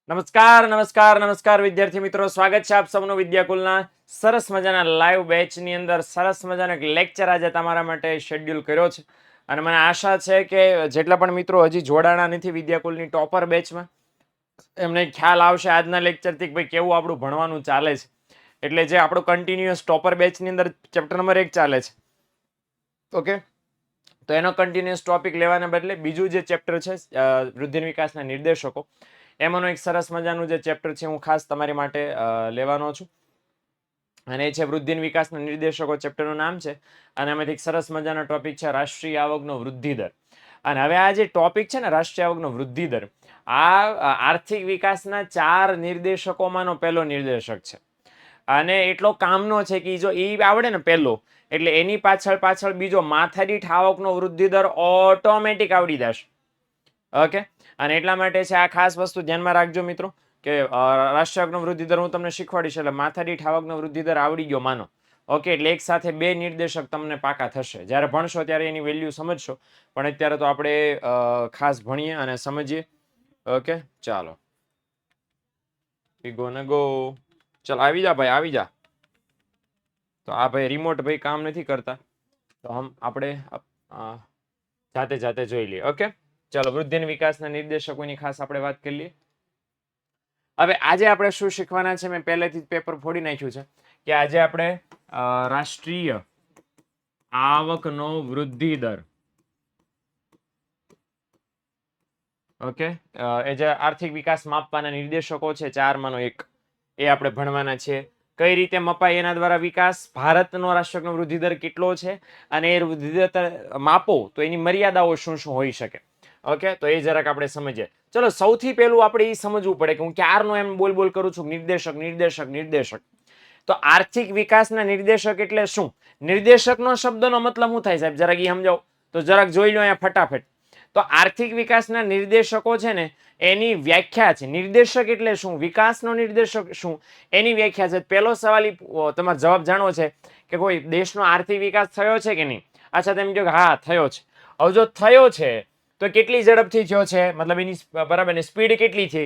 નમસ્કાર નમસ્કાર નમસ્કાર વિદ્યાર્થી મિત્રો, સ્વાગત છે આપ સૌનું વિદ્યાકુલના સરસ મજાના લાઈવ બેચની અંદર. સરસ મજાનો એક લેક્ચર આજે તમારા માટે શેડ્યુલ કર્યો છે અને મને આશા છે કે જેટલા પણ મિત્રો હજી જોડાણા નથી વિદ્યાકુલની ટોપર બેચમાં, એમને ખ્યાલ આવશે આજના લેક્ચરથી કે ભાઈ કેવું આપણું ભણવાનું ચાલે છે. એટલે જે આપણું કન્ટિન્યુઅસ ટોપર બેચની અંદર ચેપ્ટર નંબર 1 ચાલે છે, ઓકે, તો એનો કન્ટિન્યુઅસ ટોપિક લેવાના બદલે બીજું જે ચેપ્ટર છે વૃદ્ધિ વિકાસના નિર્દેશકો, એમાંનું એક સરસ મજાનું જે ચેપ્ટર છે હું ખાસ તમારી માટે લેવાનો છું અને એ છે વૃદ્ધિ વિકાસના નિર્દેશકો. ચેપ્ટરનું નામ છે અને એમાંથી એક સરસ મજાનો ટોપિક છે રાષ્ટ્રીય આવકનો વૃદ્ધિ દર. અને હવે આ જે ટોપિક છે ને રાષ્ટ્રીય આવકનો વૃદ્ધિ દર, આ આર્થિક વિકાસના 4 નિર્દેશકોમાંનો પહેલો નિર્દેશક છે અને એટલો કામનો છે કે જો એ આવડે ને પહેલો, એટલે એની પાછળ બીજો માથાદીઠ આવકનો વૃદ્ધિ દર ઓટોમેટિક આવડી જશે. ઓકે, અને એટલા માટે છે આ ખાસ વસ્તુ ધ્યાનમાં રાખજો મિત્રો કે રાષ્ટ્રીય આવકનો વૃદ્ધિ દર હું તમને શીખવાડીશ એટલે માથાદીઠ આવકનો વૃદ્ધિ દર આવડી ગયો માનો. ઓકે, એટલે એક સાથે 2 નિર્દેશક તમને પાકા થશે. જ્યારે ભણશો ત્યારે એની વેલ્યુ સમજશો, પણ અત્યારે તો આપણે ખાસ ભણીએ અને સમજીએ. ઓકે, ચાલો ગો ને ગો. ચાલ આવી જા ભાઈ, આવી જા. તો આ ભાઈ રિમોટ ભાઈ કામ નથી કરતા, તો આપણે જાતે જાતે જોઈ લઈએ. ઓકે, ચાલો વૃદ્ધિ અને વિકાસના નિર્દેશકોની ખાસ આપણે વાત કરી લઈએ. હવે આજે આપણે શું શીખવાના છે, મેં પહેલેથી જ પેપર ફોડી નાખ્યું છે કે આજે આપણે રાષ્ટ્રીય આવકનો વૃદ્ધિ દર, ઓકે, એ જે આર્થિક વિકાસ માપવાના નિર્દેશકો છે 4માંનો એક, એ આપણે ભણવાના છે. કઈ રીતે મપાય એના દ્વારા વિકાસ, ભારતનો રાષ્ટ્રીય વૃદ્ધિ દર કેટલો છે અને એ વૃદ્ધિ દર માપો તો એની મર્યાદાઓ શું શું હોઈ શકે. ઓકે, તો એ જરાક આપણે સમજીએ. ચલો સૌથી પહેલું આપણે એ સમજવું પડે કે હું ક્યારનો એમ બોલ કરું છું નિર્દેશક નિર્દેશક નિર્દેશક. તો આર્થિક વિકાસના નિર્દેશક એટલે શું? નિર્દેશકનો શબ્દનો મતલબ શું થાય સાહેબ, જરાક એ સમજાવો તો જરાક જોઈ લો અહીંયા ફટાફટ. તો આર્થિક વિકાસના નિર્દેશકો છે ને એની વ્યાખ્યા છે. નિર્દેશક એટલે શું, વિકાસનો નિર્દેશક શું, એની વ્યાખ્યા છે. પહેલો સવાલ તમારો જવાબ જાણવો છે કે કોઈ દેશનો આર્થિક વિકાસ થયો છે કે નહીં. અચ્છા, તેમ કહો કે હા થયો છે. હવે જો થયો છે તો કેટલી ઝડપથી થયો છે, મતલબ એની બરાબર ને સ્પીડ કેટલી છે,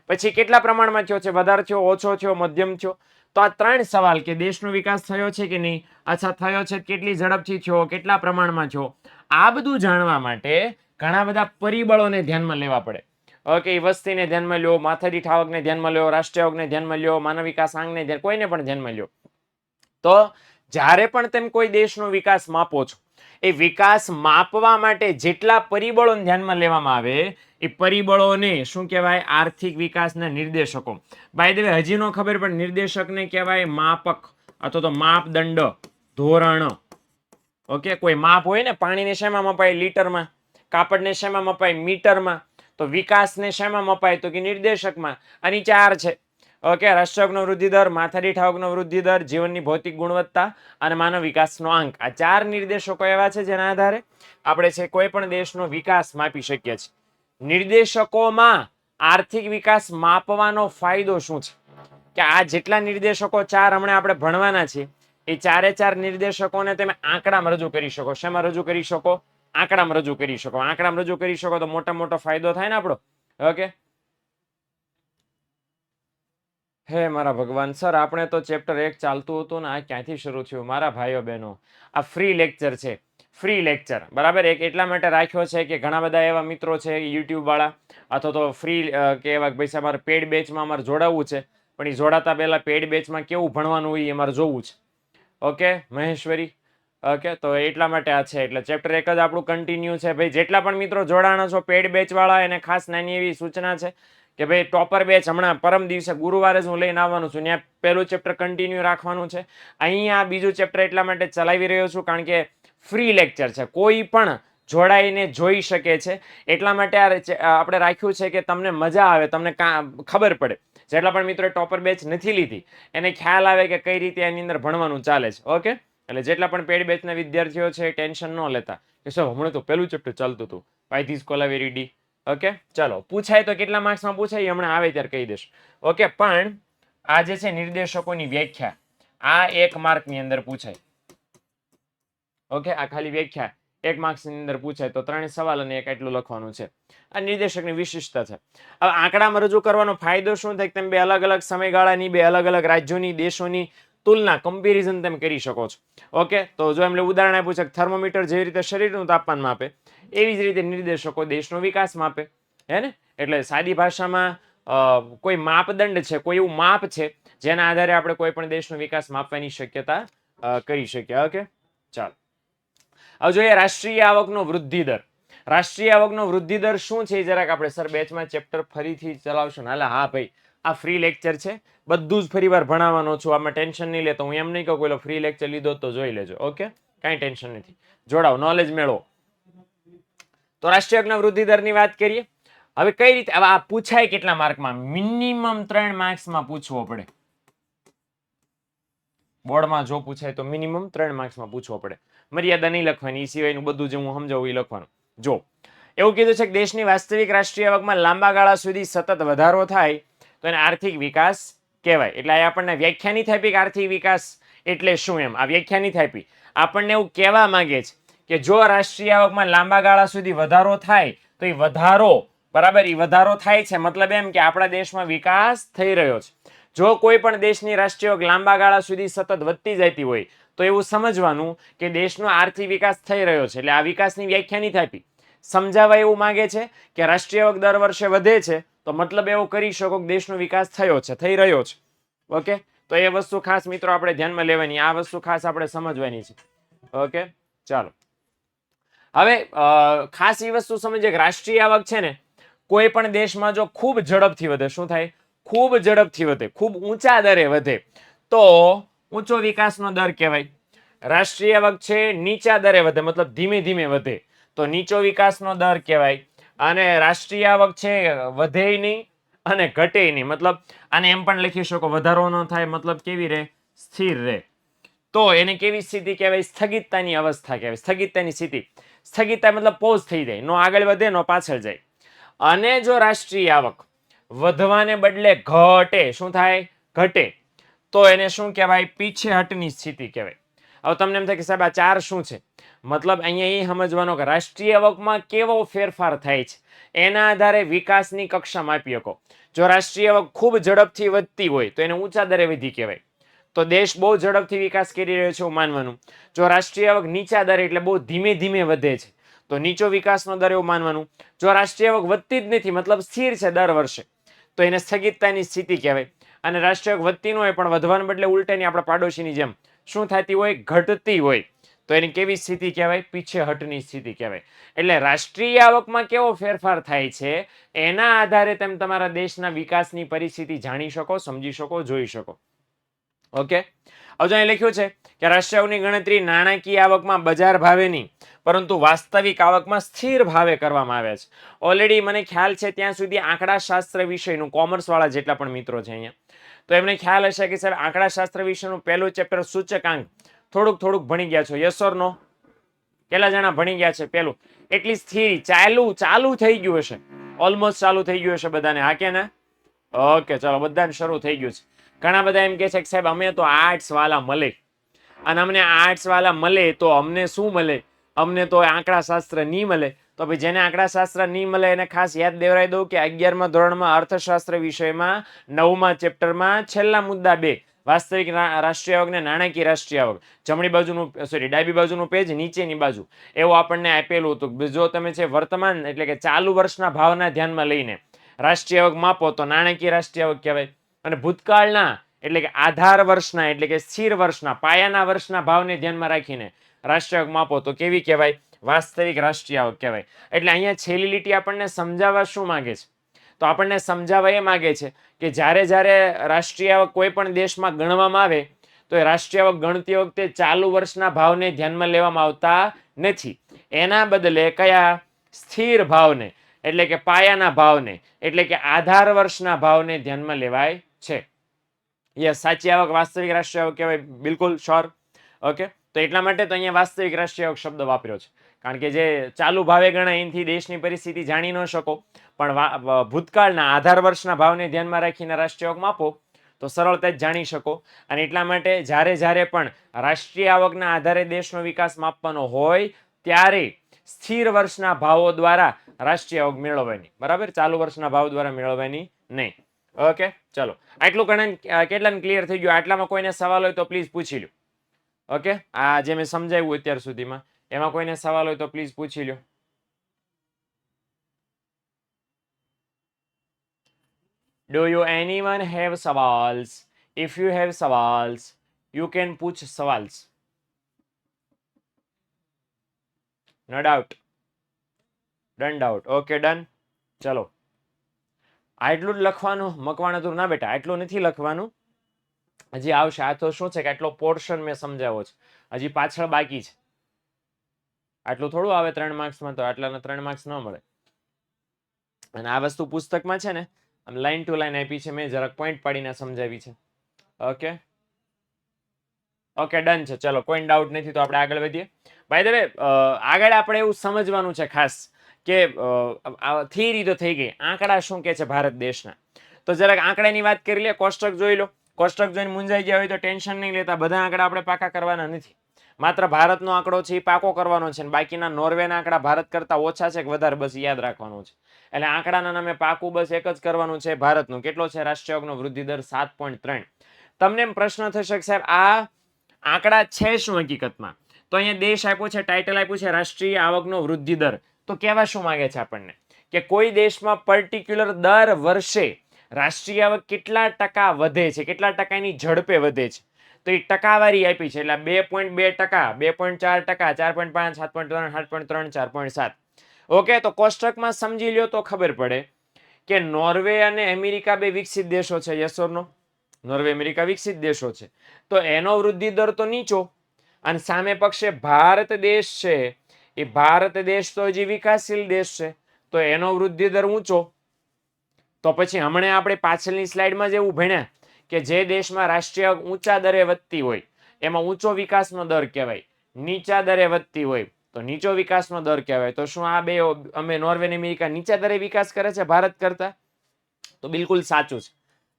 પછી કેટલા પ્રમાણમાં થયો છે, વધારે થયો, ઓછો થયો, મધ્યમ થયો. તો આ 3 સવાલ કે દેશનો વિકાસ થયો છે કે નહીં, અચ્છા થયો છે, કેટલી ઝડપથી થયો, કેટલા પ્રમાણમાં થયો, આ બધું જાણવા માટે ઘણા બધા પરિબળોને ધ્યાનમાં લેવા પડે. ઓકે, વસ્તીને ધ્યાનમાં લ્યો, માથાદીઠ આવકને ધ્યાનમાં લ્યો, રાષ્ટ્રીય આવકને ધ્યાનમાં લ્યો, માનવ વિકાસ આંકને કોઈને પણ ધ્યાનમાં લ્યો. તો જ્યારે પણ તેમ કોઈ દેશનો વિકાસ માપો છો, એ વિકાસ માપવા માટે જેટલા પરિબળોને ધ્યાનમાં લેવામાં આવે એ પરિબળોને શું કહેવાય, આર્થિક વિકાસના નિર્દેશકો. બાય ધ વે હજી નો ખબર પણ નિર્દેશકને કહેવાય માપક અથવા તો માપદંડ, ધોરણ. ઓકે, કોઈ માપ હોય ને, પાણીને શેમાં મપાય, લીટરમાં, કાપડને શેમાં મપાય, મીટરમાં, તો વિકાસને શેમાં મપાય તો કે નિર્દેશકમાં. આની 4 છે. ઓકે, રાષ્ટ્રીય વૃદ્ધિ દર, માથાદીઠ આવકનો વૃદ્ધિ દર, જીવનની ભૌતિક ગુણવત્તા અને માનવ વિકાસનો આંક. આ 4 નિર્દેશકો એવા છે જેના આધારે આપણે છે કોઈ પણ દેશનો વિકાસ માપી શકીએ છીએ. નિર્દેશકોમાં આર્થિક વિકાસ માપવાનો ફાયદો શું છે કે આ જેટલા નિર્દેશકો 4 હમણાં આપણે ભણવાના છે એ 4 નિર્દેશકોને તમે આંકડામાં રજૂ કરી શકો. શેમાં રજૂ કરી શકો? આંકડામાં રજૂ કરી શકો. આંકડામાં રજૂ કરી શકો તો મોટો ફાયદો થાય ને આપણો. ઓકે, હે મારા ભગવાન સર, આપણે તો ચેપ્ટર 1 ચાલતું હતું ને આ ક્યાંથી શરૂ થયું? મારા ભાઈઓ બહેનો, આ ફ્રી લેક્ચર છે. ફ્રી લેક્ચર બરાબર એક એટલા માટે રાખ્યો છે કે ઘણા બધા એવા મિત્રો છે યુટ્યુબ વાળા અથવા તો ફ્રી કે એવા પૈસા અમારે પેડ બેચમાં અમારે જોડાવવું છે, પણ એ જોડાતા પહેલા પેડ બેચમાં કેવું ભણવાનું હોય એ અમારે જોવું છે. ઓકે મહેશ્વરી, ઓકે, તો એટલા માટે આ છે. એટલે ચેપ્ટર 1 જ આપણું કન્ટિન્યુ છે. ભાઈ જેટલા પણ મિત્રો જોડાણા છો પેડ બેચ વાળા, એને ખાસ નાની એવી સૂચના છે કે ભાઈ ટોપર બેચ હમણાં પરમ દિવસે ગુરુવારે જ હું લઈને આવવાનું છું. ત્યાં પહેલું ચેપ્ટર કન્ટિન્યુ રાખવાનું છે. અહીંયા બીજું ચેપ્ટર એટલા માટે ચલાવી રહ્યો છું કારણ કે ફ્રી લેક્ચર છે, કોઈ પણ જોડાઈને જોઈ શકે છે. એટલા માટે આપણે રાખ્યું છે કે તમને મજા આવે, તમને ખબર પડે. જેટલા પણ મિત્રો ટોપર બેચ નથી લીધી એને ખ્યાલ આવે કે કઈ રીતે એની અંદર ભણવાનું ચાલે છે. ઓકે, એટલે જેટલા પણ પેડ બેચના વિદ્યાર્થીઓ છે ટેન્શન ન લેતા કે સર હમણાં તો પહેલું ચેપ્ટર ચાલતું હતું, પાયથીસ કોલાવેરી ડી. ઓકે, ચાલો પૂછાય તો કેટલા માર્ક્સમાં પૂછાય હમણાં આવે ત્યારે કહી દેશ. ઓકે, પણ આ જે છે નિર્દેશકોની વ્યાખ્યા, આ 1 માર્કની અંદર પૂછાય. ઓકે, આ ખાલી વ્યાખ્યા 1 માર્ક્સની અંદર પૂછાય તો 3 સવાલ અને 1 એટલું લખવાનું છે. આ નિર્દેશકની વિશિષ્ટતા છે. હવે આંકડામાં રજૂ કરવાનો ફાયદો શું થાય? તમે બે અલગ અલગ સમયગાળાની, બે અલગ અલગ રાજ્યોની, દેશોની તુલના, કમ્પેરિઝન તમે કરી શકો છો. ઓકે, તો જો એમને ઉદાહરણ આપ્યું છે કે થર્મોમીટર જેવી રીતે શરીરનું તાપમાન માપે, એવી જ રીતે નિર્દેશકો દેશનો વિકાસ માપે, હે ને? એટલે સાદી ભાષામાં કોઈ માપદંડ છે, કોઈ એવું માપ છે જેના આધારે આપણે કોઈ પણ દેશનો વિકાસ માપવાની શક્યતા કરી શકીએ. ઓકે, ચાલો હવે જોઈએ રાષ્ટ્રીય આવકનો વૃદ્ધિ દર. રાષ્ટ્રીય આવકનો વૃદ્ધિ દર શું છે જરાક આપણે સર બેચમાં ચેપ્ટર ફરીથી ચલાવશો ને? હા ભાઈ, આ ફ્રી લેક્ચર છે, બધું જ ફરીવાર ભણાવવાનો છું, આમાં ટેન્શન નહીં લેતો. હું એમ નહીં કહું કોઈ ફ્રી લેક્ચર લીધો તો જોઈ લેજો. ઓકે, કાંઈ ટેન્શન નથી, જોડાઓ, નોલેજ મેળવો. તો રાષ્ટ્રીય આવકના વૃદ્ધિ દરની વાત કરીએ. હવે કઈ રીતે આ પૂછાય કેટલા માર્કમાં? મિનિમમ 3 માર્ક્સમાં પૂછવો પડે. બોર્ડમાં જો પૂછાય તો મિનિમમ 3 માર્ક્સમાં પૂછવો પડે. મર્યાદા નહીં લખવાની, એ સિવાયનું બધું જે હું સમજાવું એ લખવાનું. જો એવું કીધું છે કે દેશની વાસ્તવિક રાષ્ટ્રીય આવકમાં લાંબા ગાળા સુધી સતત વધારો થાય તો એને આર્થિક વિકાસ કહેવાય. એટલે આ આપણને વ્યાખ્યા નહીં થાય કે આર્થિક વિકાસ એટલે શું, એમ આ વ્યાખ્યા નહીં થાય. આપણને એવું કહેવા માંગે છે કે જો રાષ્ટ્રીય આવકમાં લાંબા ગાળા સુધી વધારો થાય તો એ વધારો, બરાબર, એ વધારો થાય છે મતલબ એમ કે આપણા દેશમાં વિકાસ થઈ રહ્યો છે. જો કોઈ પણ દેશની રાષ્ટ્રીય આવક લાંબા ગાળા સુધી સતત વધતી જતી હોય તો એવું સમજવાનું કે દેશનો આર્થિક વિકાસ થઈ રહ્યો છે. એટલે આ વિકાસની વ્યાખ્યા નહીં થાય. સમજાવવા એવું માંગે છે કે રાષ્ટ્રીય આવક દર વર્ષે વધે છે તો મતલબ એવો કરી શકો કે દેશનો વિકાસ થયો છે, થઈ રહ્યો છે. ઓકે, તો એ વસ્તુ ખાસ મિત્રો આપણે ધ્યાનમાં લેવાની, આ વસ્તુ ખાસ આપણે સમજવાની છે. ઓકે, ચાલો હવે ખાસ એ વસ્તુ સમજીએ કે રાષ્ટ્રીય આવક છે ને કોઈ પણ દેશમાં જો ખૂબ ઝડપથી વધે, શું થાય? ખૂબ ઝડપથી વધે, ખૂબ ઊંચા દરે વધે તો ઊંચો વિકાસનો દર કહેવાય. રાષ્ટ્રીય આવક છે નીચા દરે વધે, મતલબ ધીમે ધીમે વધે તો નીચો વિકાસનો દર કહેવાય. અને રાષ્ટ્રીય આવક છે વધે નહીં અને ઘટે નહીં, મતલબ આને એમ પણ લખી શકો વધારો ન થાય મતલબ કેવી રહે? સ્થિર રહે. તો એને કેવી સ્થિતિ કહેવાય? સ્થગિતતાની અવસ્થા કહેવાય. સ્થગિતતાની સ્થિતિ, સ્થગિતતા મતલબ પોઝ થઈ જાય, નો આગળ વધે નો પાછળ જાય. અને જો રાષ્ટ્રીય આવક વધવાને બદલે ઘટે, શું થાય? ઘટે તો એને શું કહેવાય? પીછેહટની સ્થિતિ કહેવાય. હવે તમને એમ થાય કે સાહેબ આ 4 શું છે? મતલબ અહીંયા એ સમજવાનો કે રાષ્ટ્રીય આવકમાં કેવો ફેરફાર થાય છે એના આધારે વિકાસની કક્ષા માપી શકો. જો રાષ્ટ્રીય આવક ખૂબ ઝડપથી વધતી હોય તો એને ઊંચા દરે વધી કહેવાય, તો દેશ બહુ ઝડપથી વિકાસ કરી રહ્યો છે એવું માનવાનું. જો રાષ્ટ્રીય આવક નીચા દરે એટલે બહુ ધીમે ધીમે વધે છે તો નીચો વિકાસનો દર એવું માનવાનું. જો રાષ્ટ્રીય આવક વધતી જ નથી મતલબ સ્થિર છે દર વર્ષે તો એને સ્થગિતતાની સ્થિતિ કહેવાય. અને રાષ્ટ્રીય આવક વધતી ન હોય પણ વધવાને બદલે ઉલટાની આપણા પાડોશીની જેમ શું થતી હોય? ઘટતી હોય તો એની કેવી સ્થિતિ કહેવાય? પીછેહટની સ્થિતિ કહેવાય. એટલે રાષ્ટ્રીય આવકમાં કેવો ફેરફાર થાય છે એના આધારે તમે તમારા દેશના વિકાસની પરિસ્થિતિ જાણી શકો, સમજી શકો, જોઈ શકો. ઓકે, હવે અહીં લખ્યું છે કે રાષ્ટ્રીય આવકની ગણતરી નાણાકીય આવકમાં બજાર ભાવે નહીં પરંતુ વાસ્તવિક આવકમાં સ્થિર ભાવે કરવામાં આવે છે. ઓલરેડી મને ખ્યાલ છે ત્યાં સુધી આંકડાશાસ્ત્ર વિષયનું, કોમર્સ વાળા જેટલા પણ મિત્રો છે અહીંયા, તો એમને ખ્યાલ હશે કે સાહેબ આંકડાશાસ્ત્ર વિષયનું પહેલું ચેપ્ટર સૂચકાંક થોડુંક ભણી ગયા છો. યસ ઓર નો? કેટલા જણા ભણી ગયા છે પહેલું? એટલીસ્ટ થિયરી ચાલુ થઈ ગયું હશે, ઓલમોસ્ટ ચાલુ થઈ ગયું હશે બધાને, હા કે ના? ઓકે, ચાલો બધાને શરૂ થઈ ગયું છે. ઘણા બધા એમ કહે છે કે સાહેબ અમે તો આર્ટ્સ વાળા મળે, અને અમને આર્ટ્સ વાળા મળે તો અમને શું મળે? અમને તો આંકડાશાસ્ત્ર નહીં મળે. તો ભાઈ જેને આંકડાશાસ્ત્ર નહીં મળે એને ખાસ યાદ દેવરાઈ દઉં કે 11મા ધોરણમાં અર્થશાસ્ત્ર વિષયમાં 9મા ચેપ્ટરમાં છેલ્લા મુદ્દા 2 વાસ્તવિક રાષ્ટ્રીય આવક ને નાણાકીય રાષ્ટ્રીય આવક, જમણી બાજુનું ડાબી બાજુનું પેજ નીચેની બાજુ એવું આપણને આપેલું હતું. જો તમે છે વર્તમાન એટલે કે ચાલુ વર્ષના ભાવના ધ્યાનમાં લઈને રાષ્ટ્રીય આવક માપો તો નાણાકીય રાષ્ટ્રીય આવક કહેવાય. અને ભૂતકાળના એટલે કે આધાર વર્ષના એટલે કે સ્થિર વર્ષના પાયાના વર્ષના ભાવને ધ્યાનમાં રાખીને રાષ્ટ્રીય આવક માપો તો કેવી કહેવાય? વાસ્તવિક રાષ્ટ્રીય આવક કહેવાય. એટલે અહીંયા છેલ્લી લીટી આપણને સમજાવવા શું માંગે છે? તો આપણને સમજાવવા એ માંગે છે કે જ્યારે રાષ્ટ્રીય આવક કોઈ પણ દેશમાં ગણવામાં આવે તો એ રાષ્ટ્રીય આવક ગણતી વખતે ચાલુ વર્ષના ભાવને ધ્યાનમાં લેવામાં આવતા નથી. એના બદલે કયા? સ્થિર ભાવને એટલે કે પાયાના ભાવને એટલે કે આધાર વર્ષના ભાવને ધ્યાનમાં લેવાય છે. યસ, સાચી આવક વાસ્તવિક રાષ્ટ્રીય આવક કહેવાય. બિલકુલ શ્યોર. ઓકે, તો એટલા માટે તો અહીંયા વાસ્તવિક રાષ્ટ્રીય આવક શબ્દ વાપર્યો છે, કારણ કે જે ચાલુ ભાવે ગણાય એનાથી દેશની પરિસ્થિતિ જાણી ન શકો, પણ ભૂતકાળના આધાર વર્ષના ભાવને ધ્યાનમાં રાખીને રાષ્ટ્રીય આવક માપો તો સરળતા જ જાણી શકો. અને એટલા માટે જ્યારે પણ રાષ્ટ્રીય આવકના આધારે દેશનો વિકાસ માપવાનો હોય ત્યારે સ્થિર વર્ષના ભાવો દ્વારા રાષ્ટ્રીય આવક મેળવવાની, બરાબર, ચાલુ વર્ષના ભાવ દ્વારા મેળવવાની નહીં. ઓકે, ચલો આટલું ગણન કેટલાને ક્લિયર થઈ ગયું? આટલામાં કોઈને સવાલ હોય તો પ્લીઝ પૂછી લો. ઓકે, આ જે મેં સમજાવ્યું અત્યાર સુધીમાં એમાં કોઈને સવાલ હોય તો પ્લીઝ પૂછી લો. Do you anyone have સવાલ્સ? If you have સવાલ્સ, you can પૂછ સવાલ્સ. No doubt. Done doubt. Okay, done. ચલો આટલું જ લખવાનું, મકવાણા દૂર ના બેટા, આટલું નથી લખવાનું, હજી આવશે. આ તો શું છે કે આટલો પોર્શન મેં સમજાવ્યો છે, હજી પાછળ બાકી છે. આટલું થોડું આવે 3 માર્ક્સમાં, તો આટલાના 3 માર્ક્સ ન મળે. અને આ વસ્તુ પુસ્તકમાં છે ને આમ લાઈન ટુ લાઈન આપી છે, મેં જરાક પોઈન્ટ પાડીને સમજાવી છે. ઓકે ઓકે, ડન છે. ચલો કોઈ ડાઉટ નથી તો આપણે આગળ વધીએ. બાય ધ વે, આગળ આપણે એવું સમજવાનું છે ખાસ કે થિયરી તો થઈ ગઈ, આંકડા શું કે છે ભારત દેશના. તો જરાક આંકડાની વાત કરી લે. કોષ્ટક જોઈ લો. કોષ્ટક જોઈને મૂંઝાઈ ગયા હોય તો ટેન્શન નહીં લેતા, બધા આંકડા આપણે પાકા કરવાના નથી. માત્ર ભારતનો આંકડો છે એ પાકો કરવાનો છે, અને બાકીના નોર્વેના આંકડા ભારત કરતા ઓછા છે કે વધારે બસ યાદ રાખવાનું છે. એટલે આંકડાના નામે પાકું બસ એક જ કરવાનું છે ભારતનું. કેટલો છે રાષ્ટ્રીય આવકનો વૃદ્ધિ દર? 7.3. તમને એમ પ્રશ્ન થશે કે સાહેબ આ આંકડા છે શું હકીકતમાં? તો અહીંયા દેશ આપ્યો છે, ટાઇટલ આપ્યું છે રાષ્ટ્રીય આવકનો વૃદ્ધિ દર. તો કહેવા શું માંગે છે આપણને કે કોઈ દેશમાં પર્ટિક્યુલર દર વર્ષે રાષ્ટ્રીય આવક કેટલા ટકા વધે છે, કેટલા ટકાની ઝડપે વધે છે, તો એ ટકાવારી આપી છે. એટલે 2.2%, 2.4%, 4.5, 7.3, 8.3, 4.7. ઓકે, તો કોષ્ટકમાં સમજી લ્યો તો ખબર પડે કે નોર્વે અને અમેરિકા બે વિકસિત દેશો છે. Yes or no? Norway America વિકસિત દેશો છે, તો એનો વૃદ્ધિ દર તો નીચો, અને સામે પક્ષે ભારત દેશ છે, એ ભારત દેશ તો હજી વિકાસશીલ દેશ છે, તો એનો વૃદ્ધિ દર ઊંચો. તો પછી હમણાં આપણે પાછળની સ્લાઇડમાં જેવું ભણ્યા કે જે દેશમાં રાષ્ટ્રીય આવક ઊંચા દરે વધતી હોય એમાં ઊંચો વિકાસનો દર કહેવાય, નીચા દરે વધતી હોય તો નીચો વિકાસનો દર કહેવાય. તો શું આ બે અમે નોર્વે અને અમેરિકા નીચા દરે વિકાસ કરે છે ભારત કરતા? તો બિલકુલ સાચું છે.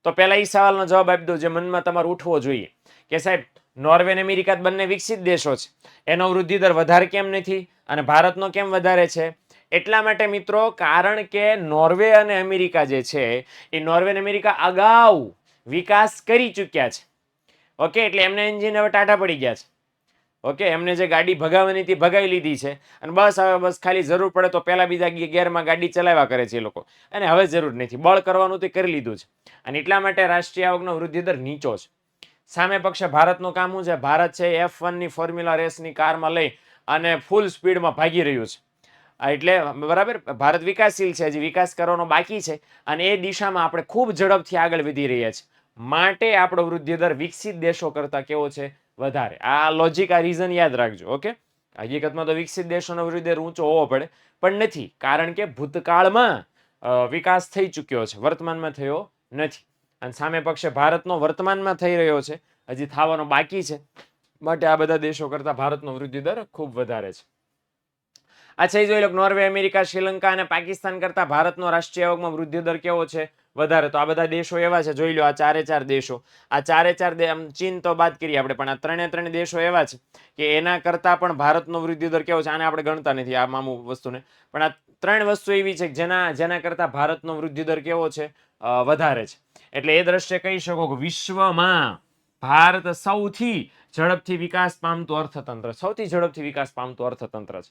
તો પહેલા એ સવાલનો જવાબ આપી દો જે મનમાં તમારે ઉઠવો જોઈએ કે સાહેબ નોર્વે અને અમેરિકા બંને વિકસિત દેશો છે, એનો વૃદ્ધિ દર વધારે કેમ નથી અને ભારતનો કેમ વધારે છે? એટલા માટે મિત્રો, કારણ કે નોર્વે અને અમેરિકા જે છે એ નોર્વે અને અમેરિકા અગાઉ વિકાસ કરી ચૂક્યા છે. ઓકે, એટલે એમને એન્જિન હવે ટાટા પડી ગયા છે. ઓકે, એમને જે ગાડી ભગાવવાની હતી ભગાવી લીધી છે, અને બસ હવે બસ ખાલી જરૂર પડે તો પહેલા બીજા ગિયરમાં ગાડી ચલાવ્યા કરે છે એ લોકો, અને હવે જરૂર નથી, બળ કરવાનું તે કરી લીધું છે. અને એટલા માટે રાષ્ટ્રીય આવકનો વૃદ્ધિ દર નીચો છે. સામે પક્ષે ભારતનું કામ શું છે? ભારત છે F1 ની ફોર્મ્યુલા રેસની કારમાં લઈ અને ફૂલ સ્પીડમાં ભાગી રહ્યું છે. એટલે બરાબર, ભારત વિકાસશીલ છે, હજી વિકાસ કરવાનો બાકી છે, અને એ દિશામાં આપણે ખૂબ ઝડપથી આગળ વધી રહ્યા છીએ. માટે આપણો વૃદ્ધિ દર વિકસિત દેશો કરતા કેવો છે? વધારે. આ લોજિક, આ રીઝન યાદ રાખજો. ઓકે, હકીકતમાં તો વિકસિત દેશોનો વૃદ્ધિ દર ઊંચો હોવો પડે, પણ નથી, કારણ કે ભૂતકાળમાં વિકાસ થઈ ચૂક્યો છે, વર્તમાનમાં થયો નથી. અને સામે પક્ષે ભારતનો વર્તમાનમાં થઈ રહ્યો છે, હજી થવાનો બાકી છે. માટે આ બધા દેશો કરતા ભારતનો વૃદ્ધિ દર ખૂબ વધારે છે. અચ્છા, એ જોઈ લો નોર્વે, અમેરિકા, શ્રીલંકા અને પાકિસ્તાન કરતા ભારતનો રાષ્ટ્રીય આવકમાં વૃદ્ધિ દર કેવો છે? વધારે. તો આ બધા દેશો એવા છે, જોઈ લો આ ચારે ચાર દેશો, આ ચારે ચાર ચીન તો બાદ કરીએ આપણે, પણ આ ત્રણે દેશો એવા છે કે એના કરતા પણ ભારતનો વૃદ્ધિ દર કેવો છે? આને આપણે ગણતા નથી આ મામુ વસ્તુને, પણ આ ત્રણ વસ્તુ એવી છે કે જેના કરતા ભારતનો વૃદ્ધિ દર કેવો છે? વધારે છે. એટલે એ દ્રષ્ટિએ કહી શકો કે વિશ્વમાં ભારત સૌથી ઝડપથી વિકાસ પામતું અર્થતંત્ર, સૌથી ઝડપથી વિકાસ પામતું અર્થતંત્ર છે.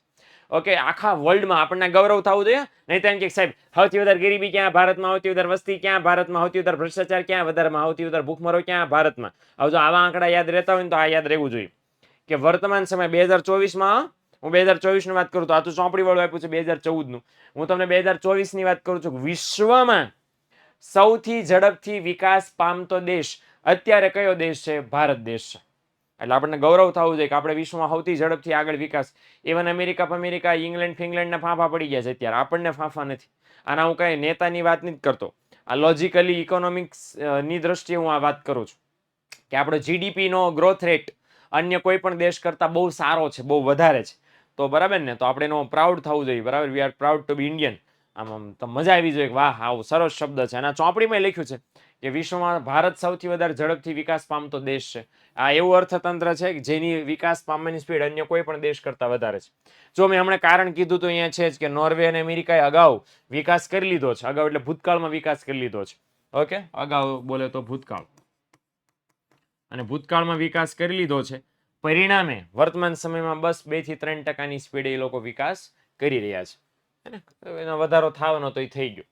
ઓકે, આખા વર્લ્ડમાં આપણને ગૌરવ થવું જોઈએ. નહીં તો એમ કે સાહેબ સૌથી વધારે ગરીબી ક્યાં ભારતમાં, સૌથી વધારે વસ્તી ક્યાં ભારતમાં, સૌથી વધારે ભ્રષ્ટાચાર ક્યાં વધારેમાં, સૌથી વધારે ભૂખમરો ક્યાં ભારતમાં. હવે જો આવા આંકડા યાદ રહેતા હોય ને તો આ યાદ રહેવું જોઈએ કે વર્તમાન સમય 2024માં, હું 2024 ની વાત કરું તો આ તો ચોપડી વાળું આપ્યું છે 2014 નું, હું તમને 2024 ની વાત કરું છું. વિશ્વમાં સૌથી ઝડપથી વિકાસ પામતો દેશ અત્યારે કયો દેશ છે? ભારત દેશ છે. એટલે આપણને ગૌરવ થવું જોઈએ કે આપણે વિશ્વમાં સૌથી ઝડપથી આગળ વિકાસ. ઇવન અમેરિકા, ઇંગ્લેન્ડ, ફિંગ્લેન્ડના ફાંફા પડી ગયા છે અત્યારે, આપણને ફાંફા નથી. આના હું કઈ નેતાની વાત નથી કરતો, આ લોજિકલી ઇકોનોમિક્સ ની દ્રષ્ટિએ હું આ વાત કરું છું કે આપણો જીડીપી નો ગ્રોથ રેટ અન્ય કોઈ પણ દેશ કરતા બહુ સારો છે, બહુ વધારે છે. તો બરાબર ને, તો આપણે એનો પ્રાઉડ થવું જોઈએ. બરાબર, we are proud to be Indian. આમ તો મજા આવી જોઈએ કે વાહ આવું સરસ શબ્દ છે. અને આ ચોપડીમાં લખ્યું છે કે વિશ્વમાં ભારત સૌથી વધારે ઝડપથી વિકાસ પામતો દેશ છે. આ એવું અર્થતંત્ર છે કે જેની વિકાસ પામવાની સ્પીડ અન્ય કોઈ પણ દેશ કરતા વધારે છે. જો મેં હમણાં કારણ કીધું તો અહીંયા છે જ કે નોર્વે અને અમેરિકાએ અગાઉ વિકાસ કરી લીધો છે. અગાઉ એટલે ભૂતકાળમાં વિકાસ કરી લીધો છે. ઓકે, અગાઉ બોલે તો ભૂતકાળ, અને ભૂતકાળમાં વિકાસ કરી લીધો છે. પરિણામે વર્તમાન સમયમાં બસ 2 થી 3% સ્પીડે એ લોકો વિકાસ કરી રહ્યા છે. એનો વધારો થવાનો તો એ થઈ ગયો.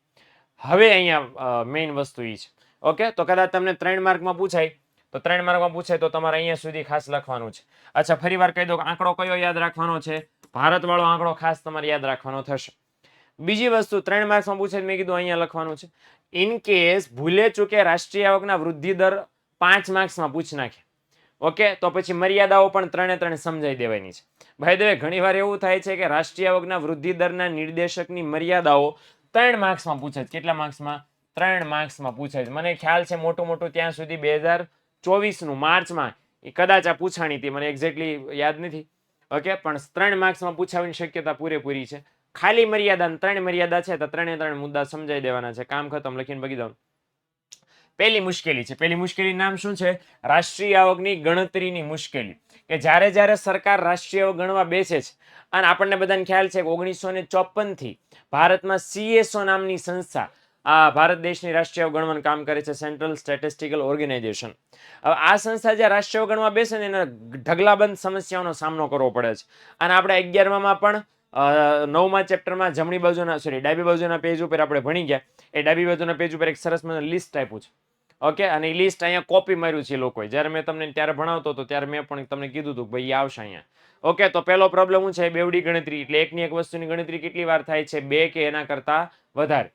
હવે અહીંયા મેઇન વસ્તુ એ છે. ઓકે, તો કદાચ તમને 3 માર્કમાં પૂછાય તો 3 માર્કમાં પૂછાય તો તમારે અહીંયા સુધી ખાસ લખવાનું છે. અચ્છા, ફરી વાર કહી દો કે આંકડો કયો યાદ રાખવાનો છે? ભારત વાળો આંકડો ખાસ તમારે યાદ રાખવાનો થશે. બીજી વસ્તુ 3 માર્ક્સમાં પૂછાય મેં કીધું અહીંયા લખવાનું છે. ઇન કેસ ભૂલે ચૂકે રાષ્ટ્રીય આવકના વૃદ્ધિ દર 5 માર્ક્સમાં પૂછી નાખે, ઓકે, તો પછી મર્યાદાઓ પણ 3 સમજાઈ દેવાની છે. ભાઈ દવે ઘણીવાર એવું થાય છે કે રાષ્ટ્રીય આવકના વૃદ્ધિ દરના નિર્દેશકની મર્યાદાઓ 3 માર્ક્સમાં પૂછે છે. કેટલા માર્ક્સમાં? 3 માર્ક્સમાં પૂછે છે. મને ખ્યાલ છે મોટું ત્યાં સુધી 2024 માર્ચમાં એ કદાચ આ પૂછાણી હતી, મને એક્ઝેક્ટલી યાદ નથી. ઓકે, પણ 3 માર્ક્સમાં પૂછાવાની શક્યતા પૂરેપૂરી છે. ખાલી મર્યાદા 3 મર્યાદા છે તો 3 મુદ્દા સમજાઈ દેવાના છે. કામ ખતમ, લખીને બગી દઉં. પહેલી મુશ્કેલી છે. પહેલી મુશ્કેલી નામ શું છે? રાષ્ટ્રીય આવકની ગણતરીની મુશ્કેલી. કે જ્યારે સરકાર રાષ્ટ્રીય આવક ગણવા બેસે છે, અને આપણને બધાને ખ્યાલ છે કે 1954 થી ભારતમાં CSO નામની સંસ્થા આ ભારત દેશની રાષ્ટ્રીય આવક ગણવાનું કામ કરે છે, સેન્ટ્રલ સ્ટેટિસ્ટિકલ ઓર્ગેનાઇઝેશન. હવે આ સંસ્થા જે રાષ્ટ્રીય આવક ગણવા બેસે ને એના ઢગલાબંધ સમસ્યાઓનો સામનો કરવો પડે છે. અને આપણે 11માં પણ 9મા ચેપ્ટરમાં ડાબી બાજુના પેજ ઉપર આપણે ભણી ગયા. એ ડાબી બાજુના પેજ ઉપર એક સરસ મજાનું લિસ્ટ આપ્યું છે. ઓકે, અને એ લિસ્ટ અહીંયા કોપી માર્યું છે લોકોએ. જ્યારે મેં તમને ત્યારે ભણાવતો હતો ત્યારે મેં પણ તમને કીધું હતું કે ભાઈ આવશે અહીંયા. ઓકે, તો પહેલો પ્રોબ્લેમ શું છે? બેવડી ગણતરી. એટલે એકની એક વસ્તુની ગણતરી કેટલી વાર થાય છે? 2 કે એના કરતા વધારે.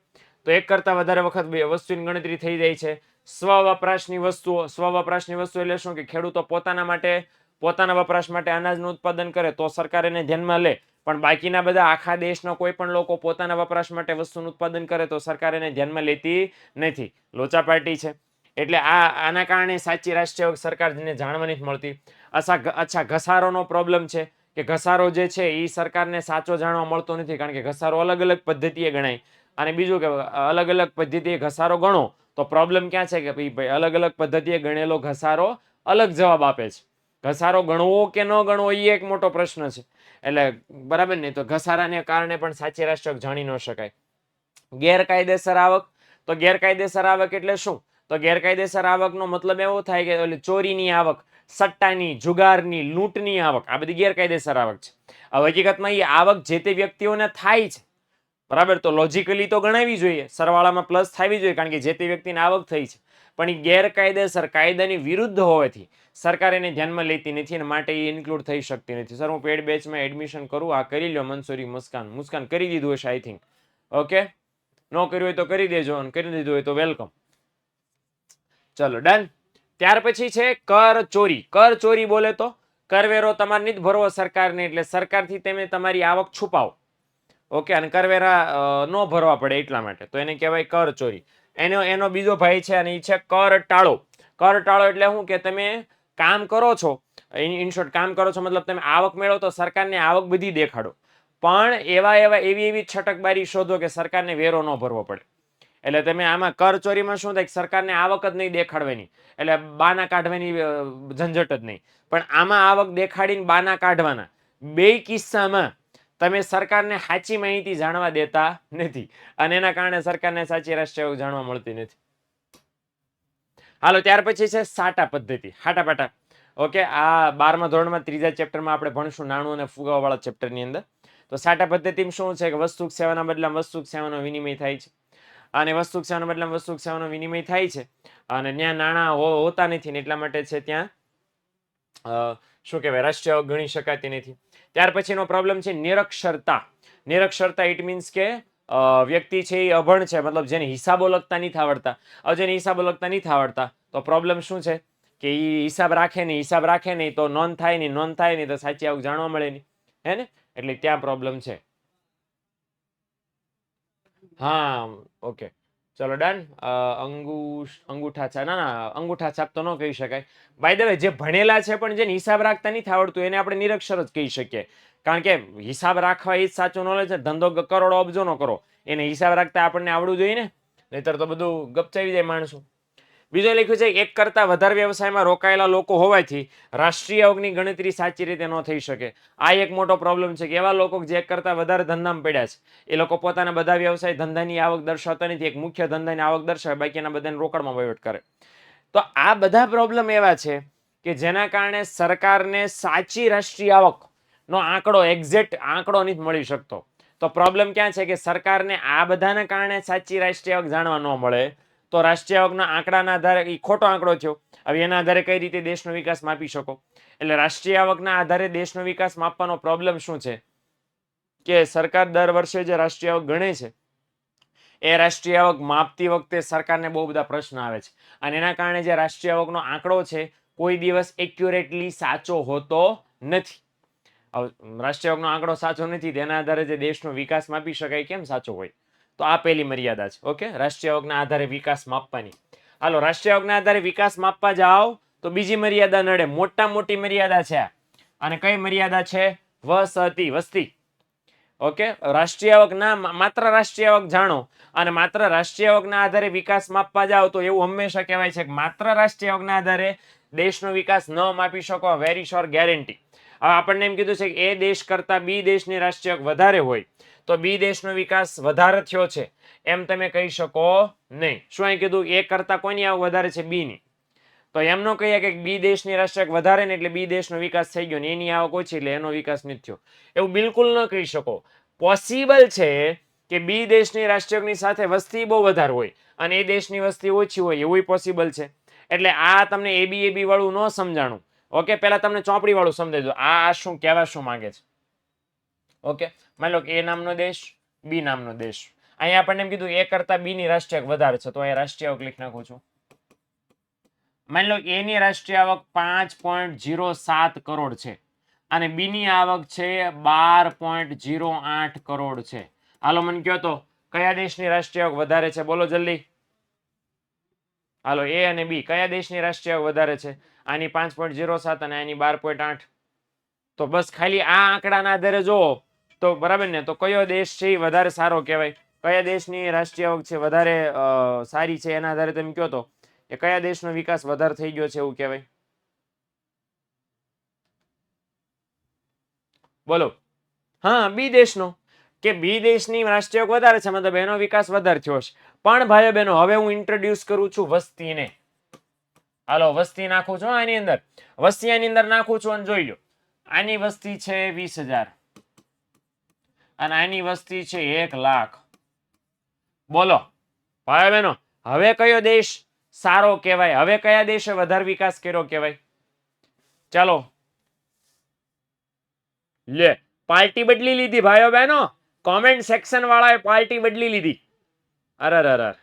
તો 1 કરતા વધારે વખત બે વસ્તુની ગણતરી થઈ જાય છે. સ્વવપરાશની વસ્તુઓ. સ્વવપરાશની વસ્તુ એટલે શું? કે ખેડૂતો પોતાના માટે, પોતાના વપરાશ માટે અનાજનું ઉત્પાદન કરે તો સરકાર એને ધ્યાનમાં લે. પણ બાકીના બધા આખા દેશના કોઈ પણ લોકો પોતાના વપરાશ માટે વસ્તુનું ઉત્પાદન કરે તો સરકાર એને ધ્યાનમાં લેતી નથી. લોચા પાર્ટી છે. એટલે આના કારણે સાચી રાષ્ટ્રીય આવક સરકારને જાણવાની જ મળતી. અચ્છા, ઘસારોનો પ્રોબ્લેમ છે કે ઘસારો જે છે એ સરકારને સાચો જાણવા મળતો નથી, કારણ કે ઘસારો અલગ અલગ પદ્ધતિએ ગણાય. અને બીજું કે અલગ અલગ પદ્ધતિએ ઘસારો ગણો તો પ્રોબ્લેમ ક્યાં છે કે ભાઈ અલગ અલગ પદ્ધતિએ ગણેલો ઘસારો અલગ જવાબ આપે છે. ઘસારો ગણવો કે ન ગણવો એ એક મોટો પ્રશ્ન છે. એટલે બરાબર ને, તો ઘસારાને કારણે પણ સાચી રાષ્ટ્રીય આવક જાણી ન શકાય. ગેરકાયદેસર આવક. તો ગેરકાયદેસર આવક એટલે શું? તો ગેરકાયદેસર આવકનો મતલબ એવો થાય કે ચોરીની આવક, સટ્ટાની, જુગારની, લૂંટની આવક, આ બધી ગેરકાયદેસર આવક છે. હવે હકીકતમાં એ આવક જે તે વ્યક્તિઓને થાય છે, બરાબર, તો લોજિકલી તો ગણાવી જોઈએ, સરવાળામાં પ્લસ થવી જોઈએ, કારણ કે જે તે વ્યક્તિને આવક થઈ છે. પણ એ ગેરકાયદેસર, કાયદાની વિરુદ્ધ હોવાથી સરકાર એને ધ્યાનમાં લેતી નથી, અને માટે એ ઇન્ક્લુડ થઈ શકતી નથી. સર, હું પેડ બેચમાં એડમિશન કરું? આ કરી લો મંસૂરી. મુસ્કાન કરી દીધું હશે આઈ થિંક. ઓકે, ન કર્યું હોય તો કરી દેજો, અને કરી દીધું હોય તો વેલકમ. ચલો ડન. ત્યાર પછી છે કર ચોરી. કર ચોરી બોલે તો કરવેરો તમારે નથી ભરવો સરકારને, એટલે સરકારથી તમે તમારી આવક છુપાવો. ઓકે, અને કરવેરા ન ભરવા પડે એટલા માટે, તો એને કહેવાય કર ચોરી. એનો બીજો ભાઈ છે અને એ છે કર ટાળો. કર ટાળો એટલે શું? કે તમે કામ કરો છો, ઇન શોર્ટ કામ કરો છો મતલબ તમે આવક મેળવો તો સરકારને આવક બધી દેખાડો, પણ એવી છટકબારી શોધો કે સરકારને વેરો ન ભરવો પડે. એટલે તમે આમાં કર ચોરીમાં શું થાય? સરકારને આવક જ નહીં દેખાડવાની, એટલે બાના કાઢવાની ઝંઝટ જ નહીં. પણ આમાં આવક દેખાડીને બાના કાઢવાના. બે કિસ્સામાં તમે સરકારને સાચી માહિતી જાણવા દેતા નથી, અને એના કારણે સરકારને સાચી રાષ્ટ્રીય આવક જાણવા મળતી નથી. હાલો, ત્યાર પછી છે સાટા પદ્ધતિ. હાટાપાટા. ઓકે, આ 12મા ધોરણમાં 3જા ચેપ્ટરમાં આપણે ભણશું, નાણું અને ફુગાવાવાળા ચેપ્ટરની અંદર. તો સાટા પદ્ધતિમાં શું છે કે વસ્તુ સેવાના બદલામાં વસ્તુ સેવાનો વિનિમય થાય છે, અને વસ્તુ સેવાના બદલામાં વસ્તુ સેવાનો વિનિમય થાય છે, અને ત્યાં નાણાં હોતા નથી ને એટલા માટે છે ત્યાં શું કહેવાય, રાષ્ટ્રીય આવક ગણી શકાતી નથી. ત્યાર પછીનો પ્રોબ્લેમ છે નિરક્ષરતા. નિરક્ષરતા ઇટ મીન્સ કે વ્યક્તિ છે એ અભણ છે, મતલબ જેને હિસાબો લખતા નથી આવડતા. હવે જેને હિસાબો લખતા નથી આવડતા તો પ્રોબ્લેમ શું છે કે એ હિસાબ રાખે નહીં તો નોંધ થાય નહીં તો સાચી આવક જાણવા મળે નહીં, હે ને? એટલે ત્યાં પ્રોબ્લેમ છે. હા, ઓકે. ચલો ડન. અંગૂઠા છાપ, ના ના અંગૂઠા છાપ તો ન કહી શકાય. બાય ધ વે જે ભણેલા છે પણ જેને હિસાબ રાખતા નથી આવડતું એને આપણે નિરક્ષર જ કહી શકીએ. કારણ કે હિસાબ રાખવા એ જ સાચું નોલેજ છે. ધંધો કરોડો અબજો નો કરો, એને હિસાબ રાખતા આપણને આવડવું જોઈએ ને, નહીતર તો બધું ગપચાવી જાય માણસો. બીજો લખ્યું છે એક કરતા વધારે વ્યવસાયમાં રોકાયેલા લોકો હોવાથી રાષ્ટ્રીય આવકની ગણતરી સાચી રીતે ન થઈ શકે. આ એક મોટો પ્રોબ્લેમ છે કે એવા લોકો જે એક કરતા વધારે ધંધામાં પડ્યા છે એ લોકો પોતાના બધા વ્યવસાય ધંધાની આવક દર્શાવતા નથી. એક મુખ્ય ધંધાની આવક દર્શાવે, બાકીના બધાને રોકડમાં વહીવટ કરે. તો આ બધા પ્રોબ્લેમ એવા છે કે જેના કારણે સરકારને સાચી રાષ્ટ્રીય આવક નો આંકડો, એક્ઝેક્ટ આંકડો નથી મળી શકતો. તો પ્રોબ્લેમ ક્યાં છે કે સરકારને આ બધાના કારણે સાચી રાષ્ટ્રીય આવક જાણવા ન મળે. તો રાષ્ટ્રીય આવકના આંકડાના આધારે એ ખોટો આંકડો થયો. હવે એના આધારે કઈ રીતે દેશનો વિકાસ માપી શકો? એટલે રાષ્ટ્રીય આવકના આધારે દેશનો વિકાસ માપવાનો પ્રોબ્લેમ શું છે કે સરકાર દર વર્ષે જે રાષ્ટ્રીય આવક ગણે છે એ રાષ્ટ્રીય આવક માપતી વખતે સરકારને બહુ બધા પ્રશ્ન આવે છે. અને એના કારણે જે રાષ્ટ્રીય આવકનો આંકડો છે કોઈ દિવસ એક્યુરેટલી સાચો હોતો નથી. રાષ્ટ્રીય આવકનો આંકડો સાચો નથી, તેના આધારે જે દેશનો વિકાસ માપી શકાય કેમ સાચો હોય? તો આ પહેલી મર્યાદા છે. ઓકે, રાષ્ટ્રીય આવકના આધારે વિકાસ માપવાની. હાલો, રાષ્ટ્રીય આવકના આધારે વિકાસ માપવા જાઓ તો બીજી મર્યાદા નડે. મોટી મર્યાદા છે. અને કઈ મર્યાદા છે? વસતી, વસ્તી. ઓકે, રાષ્ટ્રીય આવક ના માત્ર રાષ્ટ્રીય આવક જાણો અને માત્ર રાષ્ટ્રીય આવકના આધારે વિકાસ માપવા જાઓ તો એવું હંમેશા કહેવાય છે કે માત્ર રાષ્ટ્રીય આવકના આધારે દેશનો વિકાસ ન માપી શકો. Very sure guarantee. હવે આપણને એમ કીધું છે કે એ દેશ કરતા બી દેશની રાષ્ટ્રીય આવક વધારે હોય તો બી દેશનો વિકાસ વધારે થયો છે એમ તમે કહી શકો નહીં. શું અહીં કીધું? એ કરતા કોની આવક વધારે છે? બી ની. તો એમ ન કહીએ કે બી દેશની રાષ્ટ્રીય આવક વધારે ને એટલે બી દેશનો વિકાસ થઈ ગયો ને એની આવક ઓછી એટલે એનો વિકાસ નથી થયો. એવું બિલકુલ ન કહી શકો. પોસિબલ છે કે બી દેશની રાષ્ટ્રીય આવકની સાથે વસ્તી બહુ વધારે હોય અને એ દેશની વસ્તી ઓછી હોય, એવું પોસિબલ છે. એટલે આ તમને એબી વાળું ન સમજાણું. ઓકે, પહેલા તમને ચોપડી વાળું સમજાવી દો. આ શું કહેવા શું માંગે છે? ઓકે, માની લો કે એ નામનો દેશ, બી નામનો દેશ. અહીંયા આપણને એમ કીધું એ કરતા બી ની રાષ્ટ્રીય આવક વધારે છે, તો અહીંયા રાષ્ટ્રીય આવક લખી નાખું છું. માની લો એની રાષ્ટ્રીય આવક 5.07 કરોડ છે અને બી ની આવક છે 12.08 કરોડ છે. હાલો, મને કહો તો કયા દેશની રાષ્ટ્રીય આવક વધારે છે? બોલો જલ્દી. હાલો, એ અને બી કયા દેશની રાષ્ટ્રીય આવક વધારે છે? આની 5.07 અને આની 12.8. તો બસ ખાલી આ આંકડાના આધારે જો તો બરાબર ને, તો કયો દેશ છે વધારે સારો કહેવાય? કયા દેશની રાષ્ટ્રીય આવક છે વધારે સારી છે એના આધારે તમે કહો તો એ કયા દેશનો વિકાસ વધારે થઈ ગયો છે એવું કહેવાય? બોલો. હા, બી દેશનો. કે બી દેશની રાષ્ટ્રીય આવક વધારે છે મતલબ એનો વિકાસ વધારે થયો છે. પણ ભાઈઓ બહેનો હવે હું ઇન્ટ્રોડ્યુસ કરું છું વસ્તીને. હાલો, વસ્તી નાખું છું આની અંદર. વસ્તી આની અંદર નાખું છું અને જોઈ લો. આની વસ્તી છે 20,000 અને આની વસ્તી છે 1 લાખ. બોલો ભાઈ બહેનો, હવે કયો દેશ સારો કહેવાય? હવે કયા દેશે વધારે વિકાસ કર્યો કહેવાય? ચાલો, લે પાર્ટી બદલી લીધી ભાઈઓ બહેનો. કોમેન્ટ સેક્શન વાળાએ પાર્ટી બદલી લીધી. અરે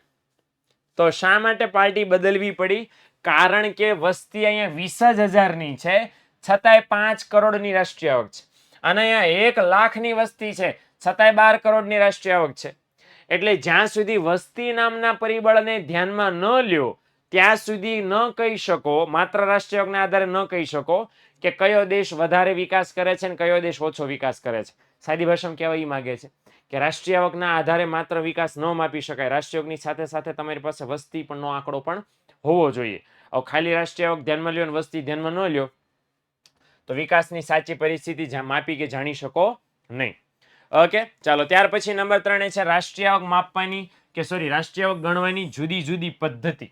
તો શા માટે પાર્ટી બદલવી પડી? કારણ કે વસ્તી અહીંયા 20,000 ની છે છતાંય 5 કરોડની રાષ્ટ્રીય આવક છે અને અહીંયા 1 લાખની વસ્તી છે છતાંય 12 કરોડની રાષ્ટ્રીય આવક છે. એટલે જ્યાં સુધી વસ્તી નામના પરિબળને ધ્યાનમાં ન લ્યો ત્યાં સુધી ન કહી શકો, માત્ર રાષ્ટ્રીય આવકના આધારે ન કહી શકો કે કયો દેશ વધારે વિકાસ કરે છે અને કયો દેશ ઓછો વિકાસ કરે છે. સાદી ભાષામાં કહેવા એ માગે છે કે રાષ્ટ્રીય આવકના આધારે માત્ર વિકાસ ન માપી શકાય. રાષ્ટ્રીય આવકની સાથે સાથે તમારી પાસે વસ્તી પણનો આંકડો પણ હોવો જોઈએ. હવે ખાલી રાષ્ટ્રીય આવક ધ્યાનમાં લ્યો અને વસ્તી ધ્યાનમાં ન લ્યો તો વિકાસની સાચી પરિસ્થિતિ માપી કે જાણી શકો નહીં. ઓકે, ચાલો ત્યાર પછી નંબર 3 છે રાષ્ટ્રીય આવક માપવાની કે સોરી રાષ્ટ્રીય આવક ગણવાની જુદી જુદી પદ્ધતિ.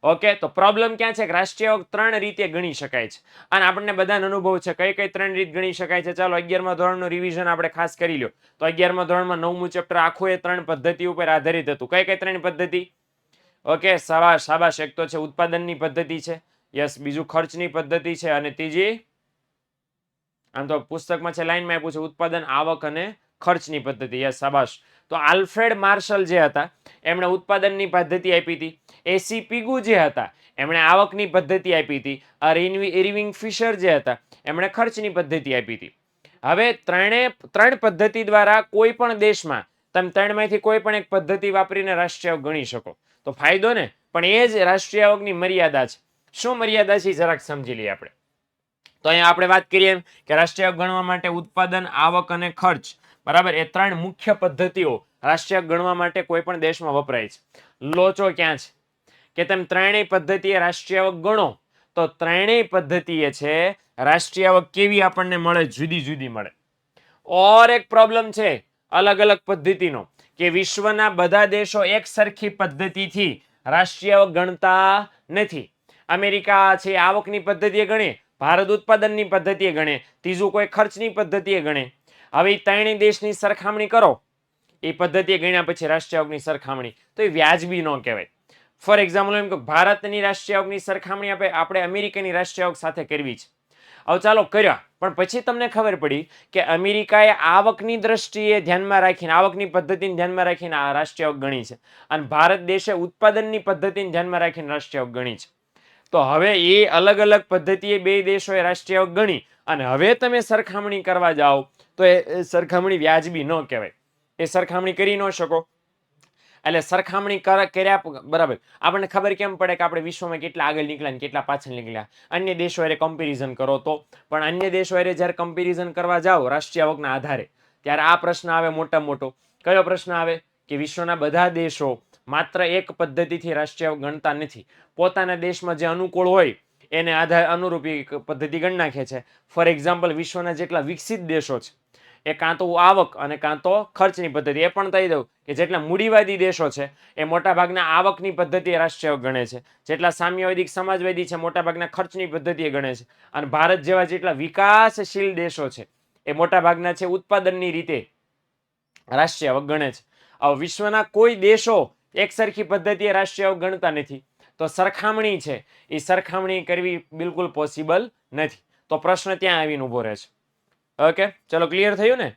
ઓકે, તો પ્રોબ્લેમ ક્યાં છે કે રાષ્ટ્રીય આવક 3 રીતે ગણી શકાય છે અને આપણને બધાનો અનુભવ છે કઈ કઈ 3 રીત ગણી શકાય છે. ચાલો 11મા ધોરણનું રિવિઝન આપણે ખાસ કરી લ્યો તો 11મા ધોરણમાં 9મું ચેપ્ટર આખું એ 3 પદ્ધતિ ઉપર આધારિત હતું. કઈ કઈ 3 પદ્ધતિ? ઓકે, શાબાશ. એક તો છે ઉત્પાદનની પદ્ધતિ છે, યસ. બીજું ખર્ચની પદ્ધતિ છે અને ત્રીજી આમ તો પુસ્તકમાં છે લાઈનમાં આપ્યું છે ઉત્પાદન, આવક અને ખર્ચની પદ્ધતિ. યસ, શાબાશ. તો આલ્ફ્રેડ માર્શલ જે હતા એમણે ઉત્પાદનની પદ્ધતિ આપી હતી. એસી પિગુ જે હતા એમણે આવકની પદ્ધતિ આપી હતી. ઇરવિંગ ફિશર જે હતા એમણે ખર્ચની પદ્ધતિ આપી હતી. હવે ત્રણ પદ્ધતિ દ્વારા કોઈ પણ દેશમાં તમે ત્રણમાંથી કોઈ પણ એક પદ્ધતિ વાપરીને રાષ્ટ્રીય આવક ગણી શકો. તો ફાયદો ને, પણ એ જ રાષ્ટ્રીય આવકની મર્યાદા છે. શું મર્યાદા છે જરાક સમજી લઈએ આપણે. તો અહીંયા આપણે વાત કરીએ એમ કે રાષ્ટ્રીય આવક ગણવા માટે ઉત્પાદન, આવક અને ખર્ચ, બરાબર, એ ત્રણ મુખ્ય પદ્ધતિઓ રાષ્ટ્રીય આવક ગણવા માટે કોઈ પણ દેશમાં વપરાય છે. લોચો ક્યાં છે કે તમે ત્રણેય પદ્ધતિએ રાષ્ટ્રીય આવક ગણો તો ત્રણેય પદ્ધતિએ છે રાષ્ટ્રીય આવક કેવી આપણને મળે, જુદી જુદી મળે. ઓર એક પ્રોબ્લેમ છે અલગ અલગ પદ્ધતિનો કે વિશ્વના બધા દેશો એક સરખી પદ્ધતિથી રાષ્ટ્રીય આવક ગણતા નથી. અમેરિકા છે આવકની પદ્ધતિએ ગણે, ભારત ઉત્પાદનની પદ્ધતિએ ગણે, ત્રીજું કોઈ ખર્ચની પદ્ધતિએ ગણે. હવે ત્રણેય દેશની સરખામણી કરો, એ પદ્ધતિએ ગણ્યા પછી રાષ્ટ્રીય આવકની સરખામણી, તો એ વ્યાજબી ન કહેવાય. ફોર એક્ઝામ્પલ એમ કે ભારતની રાષ્ટ્રીય આવકની સરખામણી આપણે અમેરિકાની રાષ્ટ્રીય આવક સાથે કરવી છે. હવે ચાલો કર્યા, પણ પછી તમને ખબર પડી કે અમેરિકાએ આવકની દ્રષ્ટિએ ધ્યાનમાં રાખીને, આવકની પદ્ધતિને ધ્યાનમાં રાખીને આ રાષ્ટ્રીય આવક ગણી છે, અને ભારત દેશે ઉત્પાદનની પદ્ધતિને ધ્યાનમાં રાખીને રાષ્ટ્રીય આવક ગણી છે. તો હવે એ અલગ અલગ પદ્ધતિએ બે દેશોએ રાષ્ટ્રીય આવક ગણી અને હવે તમે સરખામણી કરવા જાઓ તો એ સરખામણી વ્યાજબી ન કહેવાય. એ સરખામણી કરી ન શકો. એટલે સરખામણી કર્યા બરાબર આપણને ખબર કેમ પડે કે આપણે વિશ્વમાં કેટલા આગળ નીકળ્યા ને કેટલા પાછળ નીકળ્યા, અન્ય દેશો હારે કમ્પેરિઝન કરો તો. પણ અન્ય દેશો હારે જ્યારે કમ્પેરિઝન કરવા જાઓ રાષ્ટ્રીય આવકના આધારે, ત્યારે આ પ્રશ્ન આવે મોટામાં મોટો. કયો પ્રશ્ન આવે કે વિશ્વના બધા દેશો માત્ર એક પદ્ધતિથી રાષ્ટ્રીય આવક ગણતા નથી, પોતાના દેશમાં જે અનુકૂળ હોય એને આધારે અનુરૂપ પદ્ધતિ ગણી નાખે છે. ફોર એક્ઝામ્પલ વિશ્વના જેટલા વિકસિત દેશો છે એ કાં તો આવક અને કાં તો ખર્ચની પદ્ધતિ. એ પણ કહી દઉં કે જેટલા મૂડીવાદી દેશો છે એ મોટાભાગના આવકની પદ્ધતિએ રાષ્ટ્રીય આવક ગણે છે, જેટલા સામ્યવાદી સમાજવાદી છે મોટાભાગના ખર્ચની પદ્ધતિએ ગણે છે, અને ભારત જેવા જેટલા વિકાસશીલ દેશો છે એ મોટાભાગના છે ઉત્પાદનની રીતે રાષ્ટ્રીય આવક ગણે છે. હવે વિશ્વના કોઈ દેશો એક સરખી પદ્ધતિએ રાષ્ટ્રીય આવક ગણતા નથી, તો સરખામણી છે એ સરખામણી કરવી બિલકુલ પોસિબલ નથી. તો પ્રશ્ન ત્યાં આવીને ઉભો રહે છે. ઓકે, ચલો ક્લિયર થયું ને?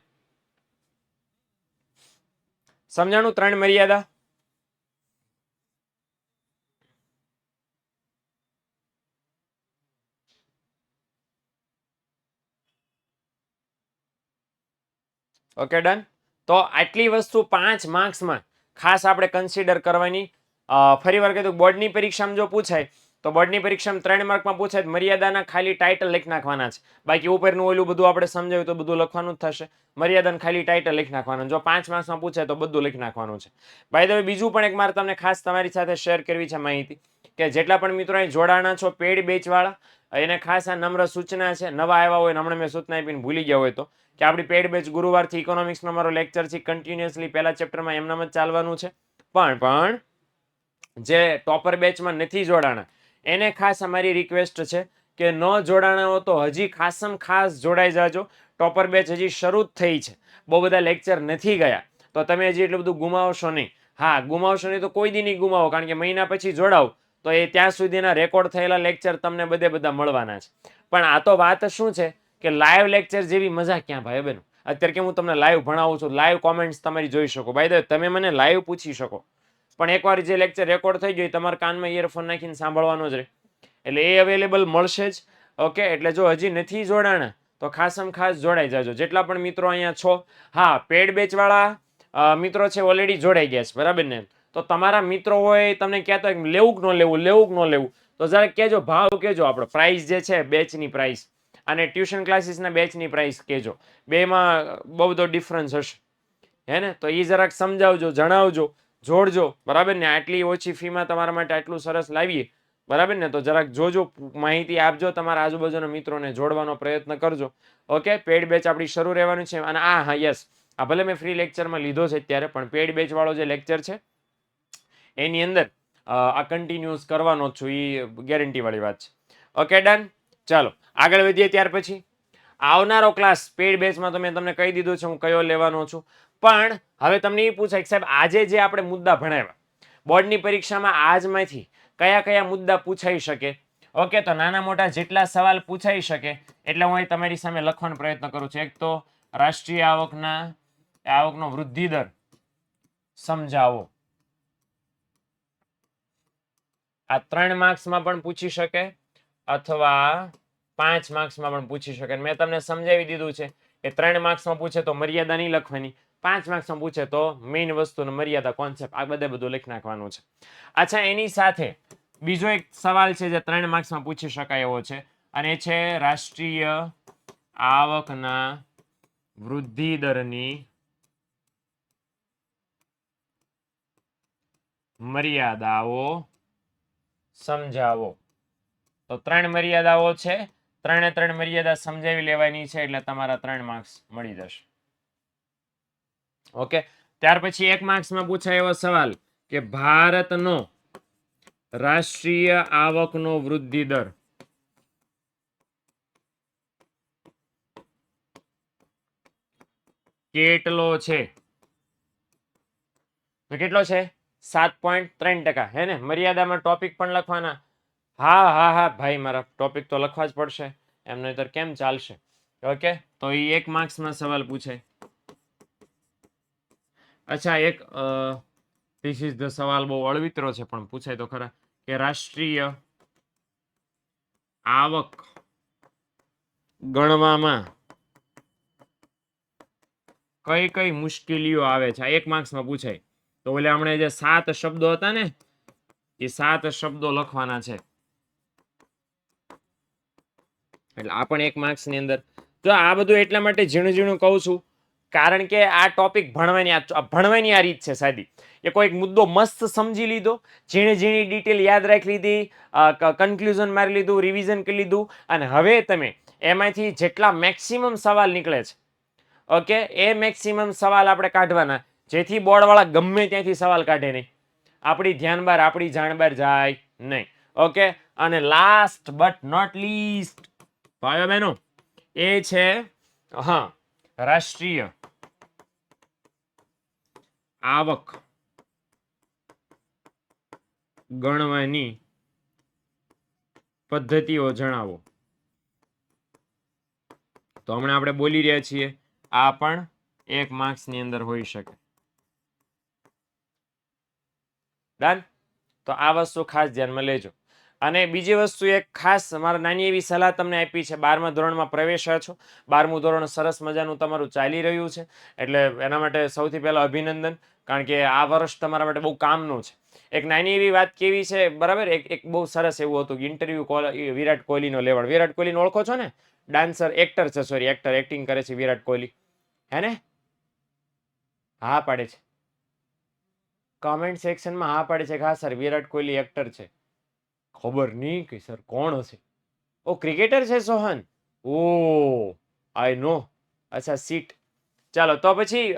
સમજાણું ત્રણ મર્યાદા? Okay done. તો આટલી વસ્તુ 5 માર્ક્સમાં ખાસ આપણે કન્સિડર કરવાની. ફરી વાર કીધું બોર્ડની પરીક્ષામાં જો પૂછાય તો બોર્ડની પરીક્ષામાં 3 માર્કમાં પૂછાય મર્યાદાના ખાલી ટાઇટલ લખી નાખવાના છે, બાકી ઉપરનું ઓલું બધું આપણે સમજાવ્યું તો બધું લખવાનું જ થશે. મર્યાદાને ખાલી ટાઇટલ લખી નાખવાનું. જો 5 માર્ક્સમાં પૂછાય તો બધું લખી નાખવાનું છે. બાય ધ વે બીજું પણ એક મારે તમને ખાસ તમારી સાથે શેર કરવી છે માહિતી કે જેટલા પણ મિત્રો અહીં જોડાણા છો પેડ બેચવાળા, એને ખાસ આ નમ્ર સૂચના છે, નવા આવ્યા હોય હમણાં મેં સૂચના આપીને ભૂલી ગયા હોય તો, કે આપણી પેડ બેચ ગુરુવારથી ઇકોનોમિક્સનો મારો લેક્ચર છે કન્ટિન્યુઅસલી પહેલા ચેપ્ટરમાં એમનામ જ ચાલવાનું છે. પણ જે ટોપર બેચમાં નથી જોડાણા એને ખાસ અમારી રિક્વેસ્ટ છે કે ન જોડાણા હો તો હજી ખાસમ ખાસ જોડાઈ જાજો. ટોપર બેચ હજી શરૂ જ થઈ છે, બહુ બધા લેક્ચર નથી ગયા, તો તમે હજી એટલું બધું ગુમાવશો નહીં. હા, ગુમાવશો નહીં તો કોઈ દી નહીં ગુમાવો, કારણ કે મહિના પછી જોડાવ તો એ ત્યાં સુધીના રેકોર્ડ થયેલા લેક્ચર તમને બધા મળવાના છે. પણ આ તો વાત શું છે કે લાઈવ લેક્ચર જેવી મજા ક્યાં ભાઈ બહેનો. અત્યારે કે હું તમને લાઈવ ભણાવું છું, લાઈવ કોમેન્ટ્સ તમારી જોઈ શકો, બાય ધ વે તમે મને લાઈવ પૂછી શકો, પણ એકવાર જે લેક્ચર રેકોર્ડ થઈ ગયો તમારા કાનમાં ઇયરફોન નાખીને સાંભળવાનો જ રહે. એટલે એ અવેલેબલ મળશે જ. ઓકે, એટલે જો હજી નથી જોડાણા તો ખાસમ ખાસ જોડાઈ જાજો જેટલા પણ મિત્રો અહીંયા છો. હા, પેડ બેચવાળા મિત્રો છે ઓલરેડી જોડાઈ ગયા છે, બરાબર ને? તો તમારા મિત્રો હોય તમને કહેતા હોય લેવું કે ન લેવું, લેવું કે ન લેવું, તો જરા કહેજો, ભાવ કહેજો. આપણો પ્રાઇસ જે છે બેચની પ્રાઇસ અને ટ્યુશન ક્લાસીસના બેચની પ્રાઇસ કહેજો, બેમાં બહુ બધો ડિફરન્સ હશે, હે ને? તો એ જરાક સમજાવજો, જણાવજો, જોડજો, બરાબર ને? આટલી ઓછી ફીમાં તમારા માટે આટલું સરસ લાવીએ, બરાબર ને? તો જરાક જોજો, માહિતી આપજો, તમારા આજુબાજુના મિત્રોને જોડવાનો પ્રયત્ન કરજો. ઓકે, પેડ બેચ આપણી શરૂ રહેવાની છે. અને હા યસ, આ ભલે મેં ફ્રી લેક્ચરમાં લીધો છે અત્યારે, પણ પેડ બેચ વાળો જે લેક્ચર છે એની અંદર આ કન્ટિન્યુઅસ કરવાનો છું, એ ગેરંટી વાળી વાત છે. Okay done. ચાલો આગળ વધીએ. ત્યાર પછી આવનારો ક્લાસ પેડ બેચમાં તો મેં તમને કહી દીધું છે હું કયો લેવાનો છું. પણ હવે તમને એ પૂછાય કે સાહેબ આજે જે આપણે મુદ્દા ભણાવ્યા બોર્ડની પરીક્ષામાં આજમાંથી કયા કયા મુદ્દા પૂછાઈ શકે? ઓકે, તો નાના મોટા જેટલા સવાલ પૂછાઈ શકે એટલે હું અહીં તમારી સામે લખવાનો પ્રયત્ન કરું છું. એક તો રાષ્ટ્રીય આવકનો વૃદ્ધિ દર સમજાવો. આ 3 માર્ક્સમાં પણ પૂછી શકે અથવા 5 માર્ક્સમાં પણ પૂછી શકે. મેં તમને સમજાવી દીધું છે કે 3 માર્ક્સમાં પૂછે તો મર્યાદા નહીં લખવાની, 5 માર્ક્સમાં પૂછે તો મેઇન વસ્તુનો મર્યાદા કોન્સેપ્ટ આ બધું લખી નાખવાનું છે. અચ્છા, એની સાથે બીજો એક સવાલ છે જે 3 માર્ક્સમાં પૂછી શકાય એવો છે, અને એ છે રાષ્ટ્રીય આવકના વૃદ્ધિ દરની મર્યાદાઓ સમજાવો. તો 3 મર્યાદાઓ છે, 3 મર્યાદા સમજાવી લેવાની છે એટલે તમારા 3 માર્ક્સ મળી જશે. ઓકે, ત્યાર પછી 1 માર્ક્સમાં પૂછાય એવો સવાલ કે ભારતનો રાષ્ટ્રીય આવકનો વૃદ્ધિ દર કેટલો છે? તો કેટલો છે? 7.3%. હે ને? મર્યાદામાં ટોપિક પણ લખવાના. હા ભાઈ, મારા ટોપિક તો લખવા જ પડશે, એમ નહીતર કેમ ચાલશે? ઓકે, તો એ 1 માર્ક્સમાં સવાલ પૂછાય. અચ્છા, એક ધીસ ઇઝ ધ સવાલ બહુ અળવિતરો છે પણ પૂછાય તો ખરા કે રાષ્ટ્રીય આવક ગણવામાં કઈ કઈ મુશ્કેલીઓ આવે છે? 1 માર્ક્સમાં પૂછાય. તો ઓલે હમણાં જે 7 શબ્દો હતા ને, એ 7 શબ્દો લખવાના છે. એટલે આ પણ 1 માર્ક્સની અંદર. તો આ બધું એટલા માટે ઝીણું ઝીણું કહું છું કારણ કે આ ટોપિક ભણવાની આ રીત છે સાદી. એ કોઈ મુદ્દો મસ્ત સમજી લીધો, ઝીણી ડિટેલ યાદ રાખી લીધી, કન્ક્લુઝન મારી લીધું, રિવિઝન કરી લીધું, અને હવે તમે એમાંથી જેટલા મેક્સિમમ સવાલ નીકળે છે, ઓકે, એ મેક્સિમમ સવાલ આપણે કાઢવાના, જેથી બોર્ડવાળા ગમે ત્યાંથી સવાલ કાઢે નહીં, આપણી ધ્યાન બાર, આપણી જાણ બાર જાય નહીં. ઓકે, અને લાસ્ટ બટ નોટ લીસ્ટ ભાઈઓ બહેનો, એ છે રાષ્ટ્રીય આવક ગણવાની પદ્ધતિઓ જણાવો. તો હમણાં આપણે બોલી રહ્યા છીએ, આ પણ 1 માર્ક્સની અંદર હોઈ શકે. ડન? તો આ વસ્તુ ખાસ ધ્યાનમાં લેજો. અને બીજી વસ્તુ એક ખાસ મારા નાની એવી સલાહ તમને આપી છે, 12મા ધોરણમાં પ્રવેશ્યા છો, 12મું ધોરણ સરસ મજાનું તમારું ચાલી રહ્યું છે, એટલે એના માટે સૌથી પહેલા અભિનંદન, કારણ કે આ વર્ષ તમારા માટે બહુ કામનું છે. એક નાની એવી વાત કેવી છે, બરાબર? એક બહુ સરસ એવું હતું ઇન્ટરવ્યુ વિરાટ કોહલીનો લેવડ. વિરાટ કોહલીને ઓળખો છો ને? ડાન્સર, એક્ટર છે, સોરી એક્ટર, એક્ટિંગ કરે છે વિરાટ કોહલી, હે ને? હા પાડે છે, કમેન્ટ સેક્શનમાં હા પાડે છે કે હા સર વિરાટ કોહલી એક્ટર છે. ખબર નહીં કે સર કોણ હશે. ઓ ક્રિકેટર છે સોહન, ઓ આઈ નો. અચ્છા સીટ. ચાલો તો પછી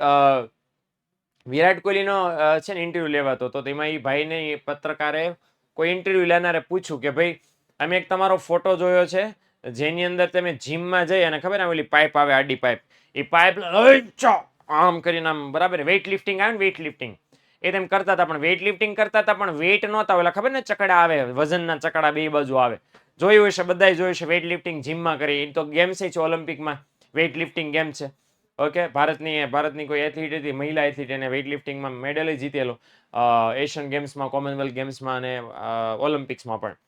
વિરાટ કોહલીનો છે ને ઇન્ટરવ્યુ લેવાતો તો તેમાં એ ભાઈને પત્રકારે કોઈ ઇન્ટરવ્યુ લેનારે પૂછ્યું કે ભાઈ અમે એક તમારો ફોટો જોયો છે જેની અંદર તમે જીમમાં જઈ અને ખબર ને ઓલી પાઇપ આવે, આડી પાઇપ, એ પાઇપ આમ કરીને આમ, બરાબર, વેઇટ લિફ્ટિંગ આવે ને, વેઇટ લિફ્ટિંગ એ તેમ કરતા હતા, પણ વેઇટ લિફ્ટિંગ કરતા હતા પણ વેઇટ નહોતા, ઓલા ખબર ને ચકડા આવે, વજનના ચકડા બે બાજુ આવે, જોયું હશે, બધાય જોયું હશે. વેઇટ લિફ્ટિંગ જીમમાં કરી, એ તો ગેમ્સ છે ઓલિમ્પિકમાં, વેઇટ લિફ્ટિંગ ગેમ છે. ઓકે, ભારતની કોઈ એથ્લીટ હતી, મહિલા એથ્લીટ, એને વેઇટ લિફ્ટિંગમાં મેડલ જીતેલો, એશિયન ગેમ્સમાં, કોમનવેલ્થ ગેમ્સમાં અને ઓલિમ્પિક્સમાં પણ.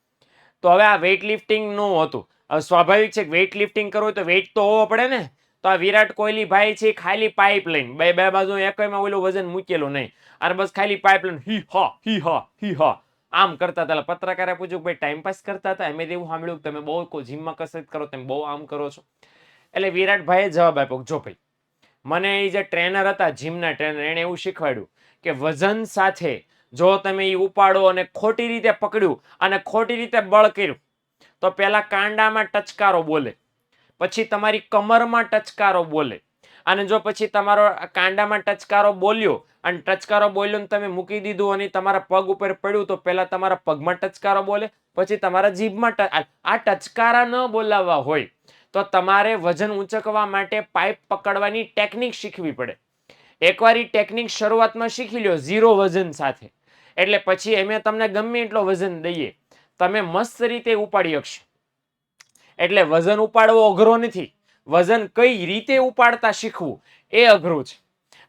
તો હવે આ વેઇટ લિફ્ટિંગનું હતું. સ્વાભાવિક છે કે વેઇટ લિફ્ટિંગ કરવું હોય તો વેઇટ તો હોવો પડે ને. તો આ વિરાટ કોહલી ભાઈ છે ખાલી પાઇપ લઈને બે બાજુ એકમાં ઓલું વજન મૂકેલું નહીં, અને બસ ખાલી પાઇપ લઈને હી હા આમ કરતા હતા. પત્રકારે પૂછ્યું ભાઈ ટાઈમ પાસ કરતા હતા? એમ એવું સાંભળ્યું તમે બહુ જીમમાં કસરત કરો, તમે બહુ આમ કરો છો. એટલે વિરાટભાઈએ જવાબ આપ્યો, જો ભાઈ મને એ જે ટ્રેનર હતા, જીમના ટ્રેનર, એને એવું શીખવાડ્યું કે વજન સાથે જો તમે એ ઉપાડો અને ખોટી રીતે પકડ્યું અને ખોટી રીતે બળ કર્યું તો પેલા કાંડામાં ટચકારો બોલે, પછી તમારી કમરમાં ટચકારો બોલે, અને જો પછી તમારો કાંડામાં ટચકારો બોલ્યો અને ટચકારો બોલ્યો ને તમે મૂકી દીધું અને તમારા પગ ઉપર પડ્યું તો પહેલા તમારા પગમાં ટચકારો બોલે, પછી તમારા જીભમાં. આ ટચકારા ન બોલાવવા હોય તો તમારે વજન ઊંચકવા માટે પાઇપ પકડવાની ટેકનિક શીખવી પડે. એકવાર એ ટેકનિક શરૂઆતમાં શીખી લ્યો 0 વજન સાથે, એટલે પછી અમે તમને ગમે એટલો વજન દઈએ તમે મસ્ત રીતે ઉપાડી શકશો. એટલે વજન ઉપાડવો અઘરો નથી, વજન કઈ રીતે ઉપાડતા શીખવું એ અઘરું છે.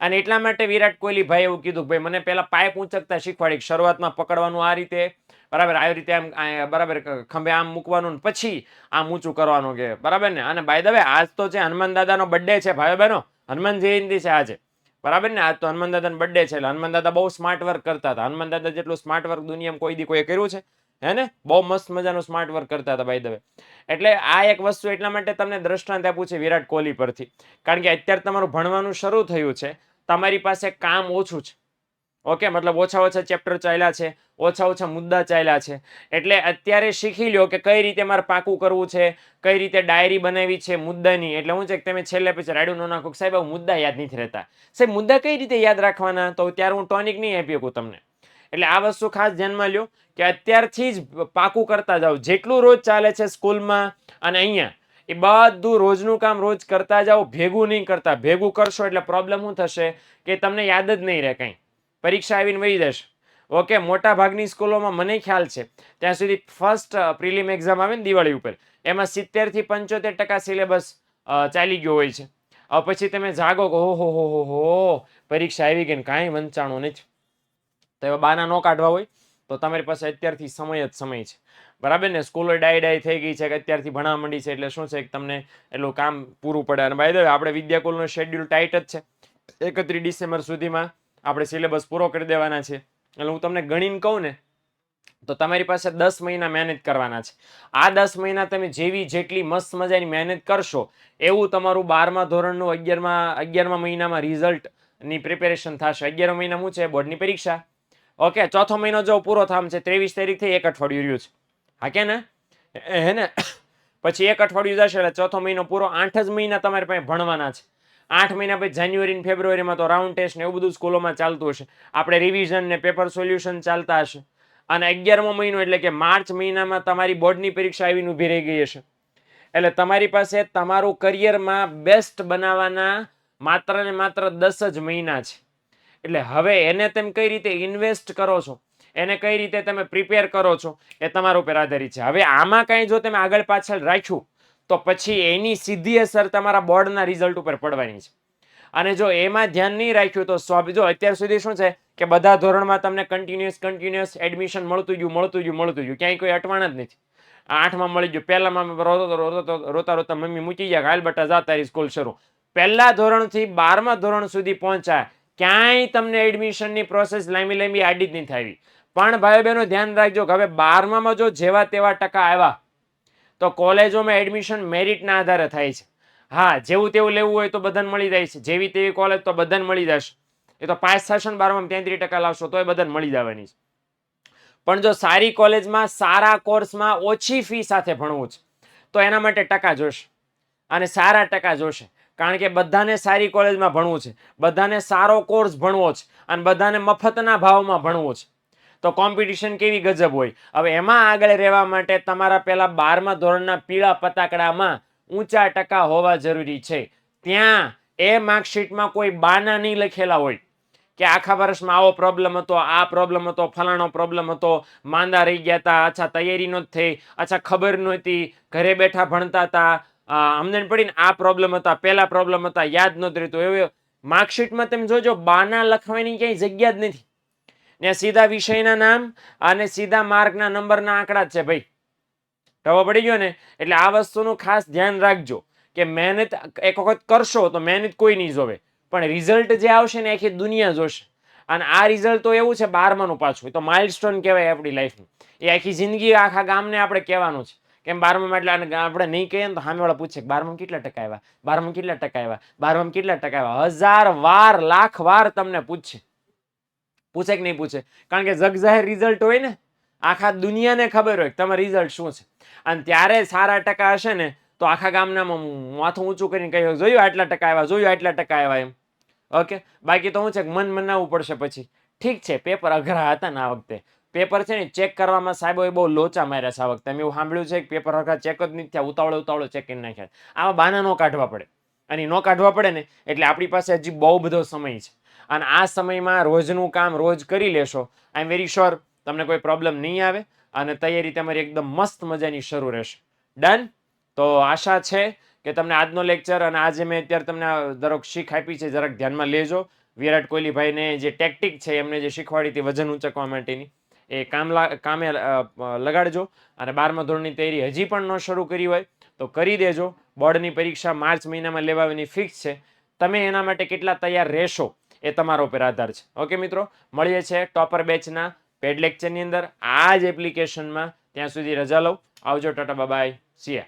અને એટલા માટે વિરાટ કોહલી ભાઈ એવું કીધું ભાઈ મને પહેલા પાઇપ ઊંચકતા શીખવાડી, શરૂઆતમાં પકડવાનું આ રીતે, બરાબર, આવી રીતે આમ, બરાબર, ખંભે આમ મૂકવાનું, પછી આમ ઊંચું કરવાનું, કે બરાબર ને. અને બાય ધ વે આજ તો છે હનુમાન દાદાનો બર્થડે છે ભાઈઓ બહેનો, હનુમાન જયંતિ છે આજે, બરાબર ને? આજ તો હનુમાન દાદાનો બર્થડે છે એટલે હનુમાન દાદા બહુ સ્માર્ટ વર્ક કરતા હતા. હનુમાન દાદા જેટલું સ્માર્ટ વર્ક દુનિયામાં કોઈ દી કોઈ કર્યું છે? હે ને? બહુ મસ્ત મજાનું સ્માર્ટ વર્ક કરતા હતા બાય ધ વે. એટલે આ એક વસ્તુ એટલા માટે તમને દ્રષ્ટાંત આપ્યું છે વિરાટ કોહલી પરથી, કારણ કે અત્યારે તમારું ભણવાનું શરૂ થયું છે, તમારી પાસે કામ ઓછું છે. ઓકે, મતલબ ઓછા ઓછા ચેપ્ટર ચાલ્યા છે, ઓછા ઓછા મુદ્દા ચાલ્યા છે, એટલે અત્યારે શીખી લ્યો કે કઈ રીતે મારે પાકું કરવું છે, કઈ રીતે ડાયરી બનાવી છે મુદ્દાની. એટલે હું છે કે તમે છેલ્લે પછી રાડ્યું ન નાખો સાહેબ મુદ્દા યાદ નથી રહેતા. સાહેબ મુદ્દા કઈ રીતે યાદ રાખવાના? તો ત્યારે હું ટોનિક નહીં આપી શકું તમને. એટલે આ વસ્તુ ખાસ ધ્યાનમાં લ્યો કે અત્યારથી જ પાકું કરતા જાઓ. જેટલું રોજ ચાલે છે સ્કૂલમાં અને અહીંયા, એ બધું રોજનું કામ રોજ કરતા જાઓ, ભેગું નહીં કરતા. ભેગું કરશો એટલે પ્રોબ્લેમ શું થશે કે તમને યાદ જ નહીં રહે કંઈ, પરીક્ષા આવીને વહી જશે. ઓકે, મોટા ભાગની સ્કૂલોમાં મને ખ્યાલ છે ત્યાં સુધી ફર્સ્ટ પ્રિલિમ એક્ઝામ આવે ને દિવાળી ઉપર, એમાં 70 થી 75% સિલેબસ ચાલી ગયો હોય છે. હવે પછી તમે જાગો કે ઓહો હો હો પરીક્ષા આવી ગઈ ને કાંઈ વંચાણું નથી. તો એવા બાના ન કાઢવા હોય તો તમારી પાસે અત્યારથી સમય જ સમય છે. બરાબર ને? સ્કૂલો ડાય થઈ ગઈ છે કે અત્યારથી ભણવા માંડી છે એટલે શું છે કે તમને એટલું કામ પૂરું પડે. અને બાય ધ વે આપણે વિદ્યાકુલનો શેડ્યુલ ટાઈટ જ છે. 31 ડિસેમ્બર સુધીમાં આપણે સિલેબસ પૂરો કરી દેવાના છે. એટલે હું તમને ગણીને કહું ને તો તમારી પાસે 10 મહિના મહેનત કરવાના છે. આ 10 મહિના તમે જેટલી મસ્ત મજાની મહેનત કરશો એવું તમારું 12મા ધોરણનું 11મા મહિનામાં રિઝલ્ટની પ્રિપેરેશન થશે. 11મા મહિના શું છે? બોર્ડની પરીક્ષા. ઓકે, ચોથો મહિનો જો પૂરો થવાનો છે, 23 તારીખથી એક અઠવાડિયું રહ્યું છે. હા કે ને? હે ને? પછી એક અઠવાડિયું જશે એટલે ચોથો મહિનો પૂરો. 8 જ મહિના તમારે પાસે ભણવાના છે. 8 મહિના પછી જાન્યુઆરી ને ફેબ્રુઆરીમાં તો રાઉન્ડ ટેસ્ટ ને એવું બધું સ્કૂલોમાં ચાલતું હશે. આપણે રિવિઝન ને પેપર સોલ્યુશન ચાલતા હશે. અને 11મો મહિનો એટલે કે માર્ચ મહિનામાં તમારી બોર્ડની પરીક્ષા આવીને ઊભી રહી ગઈ હશે. એટલે તમારી પાસે તમારું કરિયરમાં બેસ્ટ બનાવવાના માત્ર ને માત્ર 10 જ મહિના છે. એટલે હવે એને તમે કઈ રીતે ઇન્વેસ્ટ કરો છો, એને કઈ રીતે તમે પ્રિપેર કરો છો એ તમારા ઉપર આધારિત છે. હવે આમાં કાંઈ જો તમે આગળ પાછળ રાખ્યું તો પછી એની સીધી અસર તમારા બોર્ડના રિઝલ્ટ ઉપર પડવાની છે. અને જો એમાં ધ્યાન નહીં રાખ્યું તો જો અત્યાર સુધી શું છે કે બધા ધોરણમાં તમને કન્ટિન્યુઅસ એડમિશન મળતું ગયું, ક્યાંય કોઈ અટવાણ જ નથી. 8માં મળી ગયું, પહેલામાં રોતા રોતા મમ્મી મૂકી ગયા, હાલ બટા જા તારી સ્કૂલ શરૂ. પહેલા ધોરણથી 12મા ધોરણ સુધી પહોંચ્યા, ક્યાંય તમને એડમિશનની પ્રોસેસ લાંબી આડી જ નહીં થાય. પણ ભાઈ બહેનો ધ્યાન રાખજો કે હવે 12માં જો જેવા તેવા ટકા આવ્યા તો કોલેજોમાં એડમિશન મેરિટના આધારે થાય છે. હા, જેવું તેવું લેવું હોય તો બધાને મળી જાય છે. જેવી તેવી કોલેજ તો બધાને મળી જશે. એ તો પાસ થશે ને 12માં 33% લાવશો તો એ બધાને મળી જવાની છે. પણ જો સારી કોલેજમાં સારા કોર્સમાં ઓછી ફી સાથે ભણવું છે તો એના માટે ટકા જોશે અને સારા ટકા જોશે. કારણ કે બધાને સારી કોલેજમાં ભણવું છે, બધાને સારો કોર્સ ભણવો છે અને બધાને મફતના ભાવમાં ભણવું છે. તો કોમ્પિટિશન કેવી ગજબ હોય. હવે એમાં આગળ રહેવા માટે તમારા પહેલા 12મા ધોરણના પીળા પતાકડામાં ઊંચા ટકા હોવા જરૂરી છે. ત્યાં એ માર્કશીટમાં કોઈ બાના નહીં લખેલા હોય કે આખા વર્ષમાં આવો પ્રોબ્લેમ હતો, આ પ્રોબ્લેમ હતો, ફલાણો પ્રોબ્લેમ હતો, માંદા રહી ગયા હતા, અચ્છા તૈયારી નહોતી થઈ, અચ્છા ખબર નહોતી, ઘરે બેઠા ભણતા હતા, અમને પડીને આ પ્રોબ્લેમ હતા, પેલા પ્રોબ્લેમ હતા, યાદ નહોતું રહેતું. એવું માર્કશીટમાં તમે જોજો બાના લખવાની ક્યાંય જગ્યા જ નથી. ને સીધા વિષયના નામ અને સીધા માર્કના નંબરના આંકડા જ છે ભાઈ. ખબર પડી ગયો ને? એટલે આ વસ્તુનું ખાસ ધ્યાન રાખજો કે મહેનત એક વખત કરશો તો મહેનત કોઈ નહીં જોવે, પણ રિઝલ્ટ જે આવશે ને આખી દુનિયા જોશે. અને આ રિઝલ્ટ તો એવું છે 12માનું પાછું, તો માઇલસ્ટોન કહેવાય આપણી લાઈફનું. એ આખી જિંદગી આખા ગામને આપણે કહેવાનું છે કેમ 12માં એટલે આપણે નહીં કહીએ ને તો સામેવાળા પૂછે 12માં કેટલા ટકા આવ્યા, 12માં કેટલા ટકા આવ્યા, 12માં કેટલા ટકા આવ્યા. 1000 વાર લાખ વાર તમને પૂછે કે નહીં પૂછે? કારણ કે જગજાહેર રિઝલ્ટ હોય ને, આખા દુનિયાને ખબર હોય તમારું રિઝલ્ટ શું છે. અને ત્યારે સારા ટકા હશે ને તો આખા ગામનામાં માથું ઊંચું કરીને કહ્યું જોયું આટલા ટકા આવ્યા, જોયું આટલા ટકા આવ્યા એમ. ઓકે, બાકી તો શું છે કે મન મનાવવું પડશે પછી. ઠીક છે, પેપર અઘરા હતા ને આ વખતે. પેપર છે ને ચેક કરવામાં સાહેબોએ બહુ લોચા માર્યા છે આ વખતે. મેં એવું સાંભળ્યું છે કે પેપર હરખા ચેક જ નથી થયા, ઉતાવળે ચેક કરી નાખ્યા. આમાં બાના ન કાઢવા પડે, અને ન કાઢવા પડે ને એટલે આપણી પાસે હજી બહુ બધો સમય છે. અને આ સમયમાં રોજનું કામ રોજ કરી લેશો, આઈ એમ વેરી શ્યોર તમને કોઈ પ્રોબ્લેમ નહીં આવે અને તૈયારી તમારી એકદમ મસ્ત મજાની શરૂ રહેશે. ડન? તો આશા છે કે તમને આજનો લેક્ચર અને આજે મેં અત્યારે તમને દરેક શીખ આપી છે જરાક ધ્યાનમાં લેજો. વિરાટ કોહલી ભાઈને જે ટેક્ટિક છે એમને જે શીખવાડી હતી વજન ઊંચકવા માટેની એ કામે લગાડજો. અને 12મા ધોરણની તૈયારી હજી પણ ન શરૂ કરી હોય તો કરી દેજો. બોર્ડની પરીક્ષા માર્ચ મહિનામાં લેવાની ફિક્સ છે. તમે એના માટે કેટલા તૈયાર રહેશો એ તમારા ઉપર આધાર છે. ઓકે મિત્રો, મળીએ છે ટોપર બેચના પેડ લેક્ચરની અંદર આ જ એપ્લિકેશનમાં. ત્યાં સુધી રજા લઉં. આવજો, ટાટા, બાય, સી યા.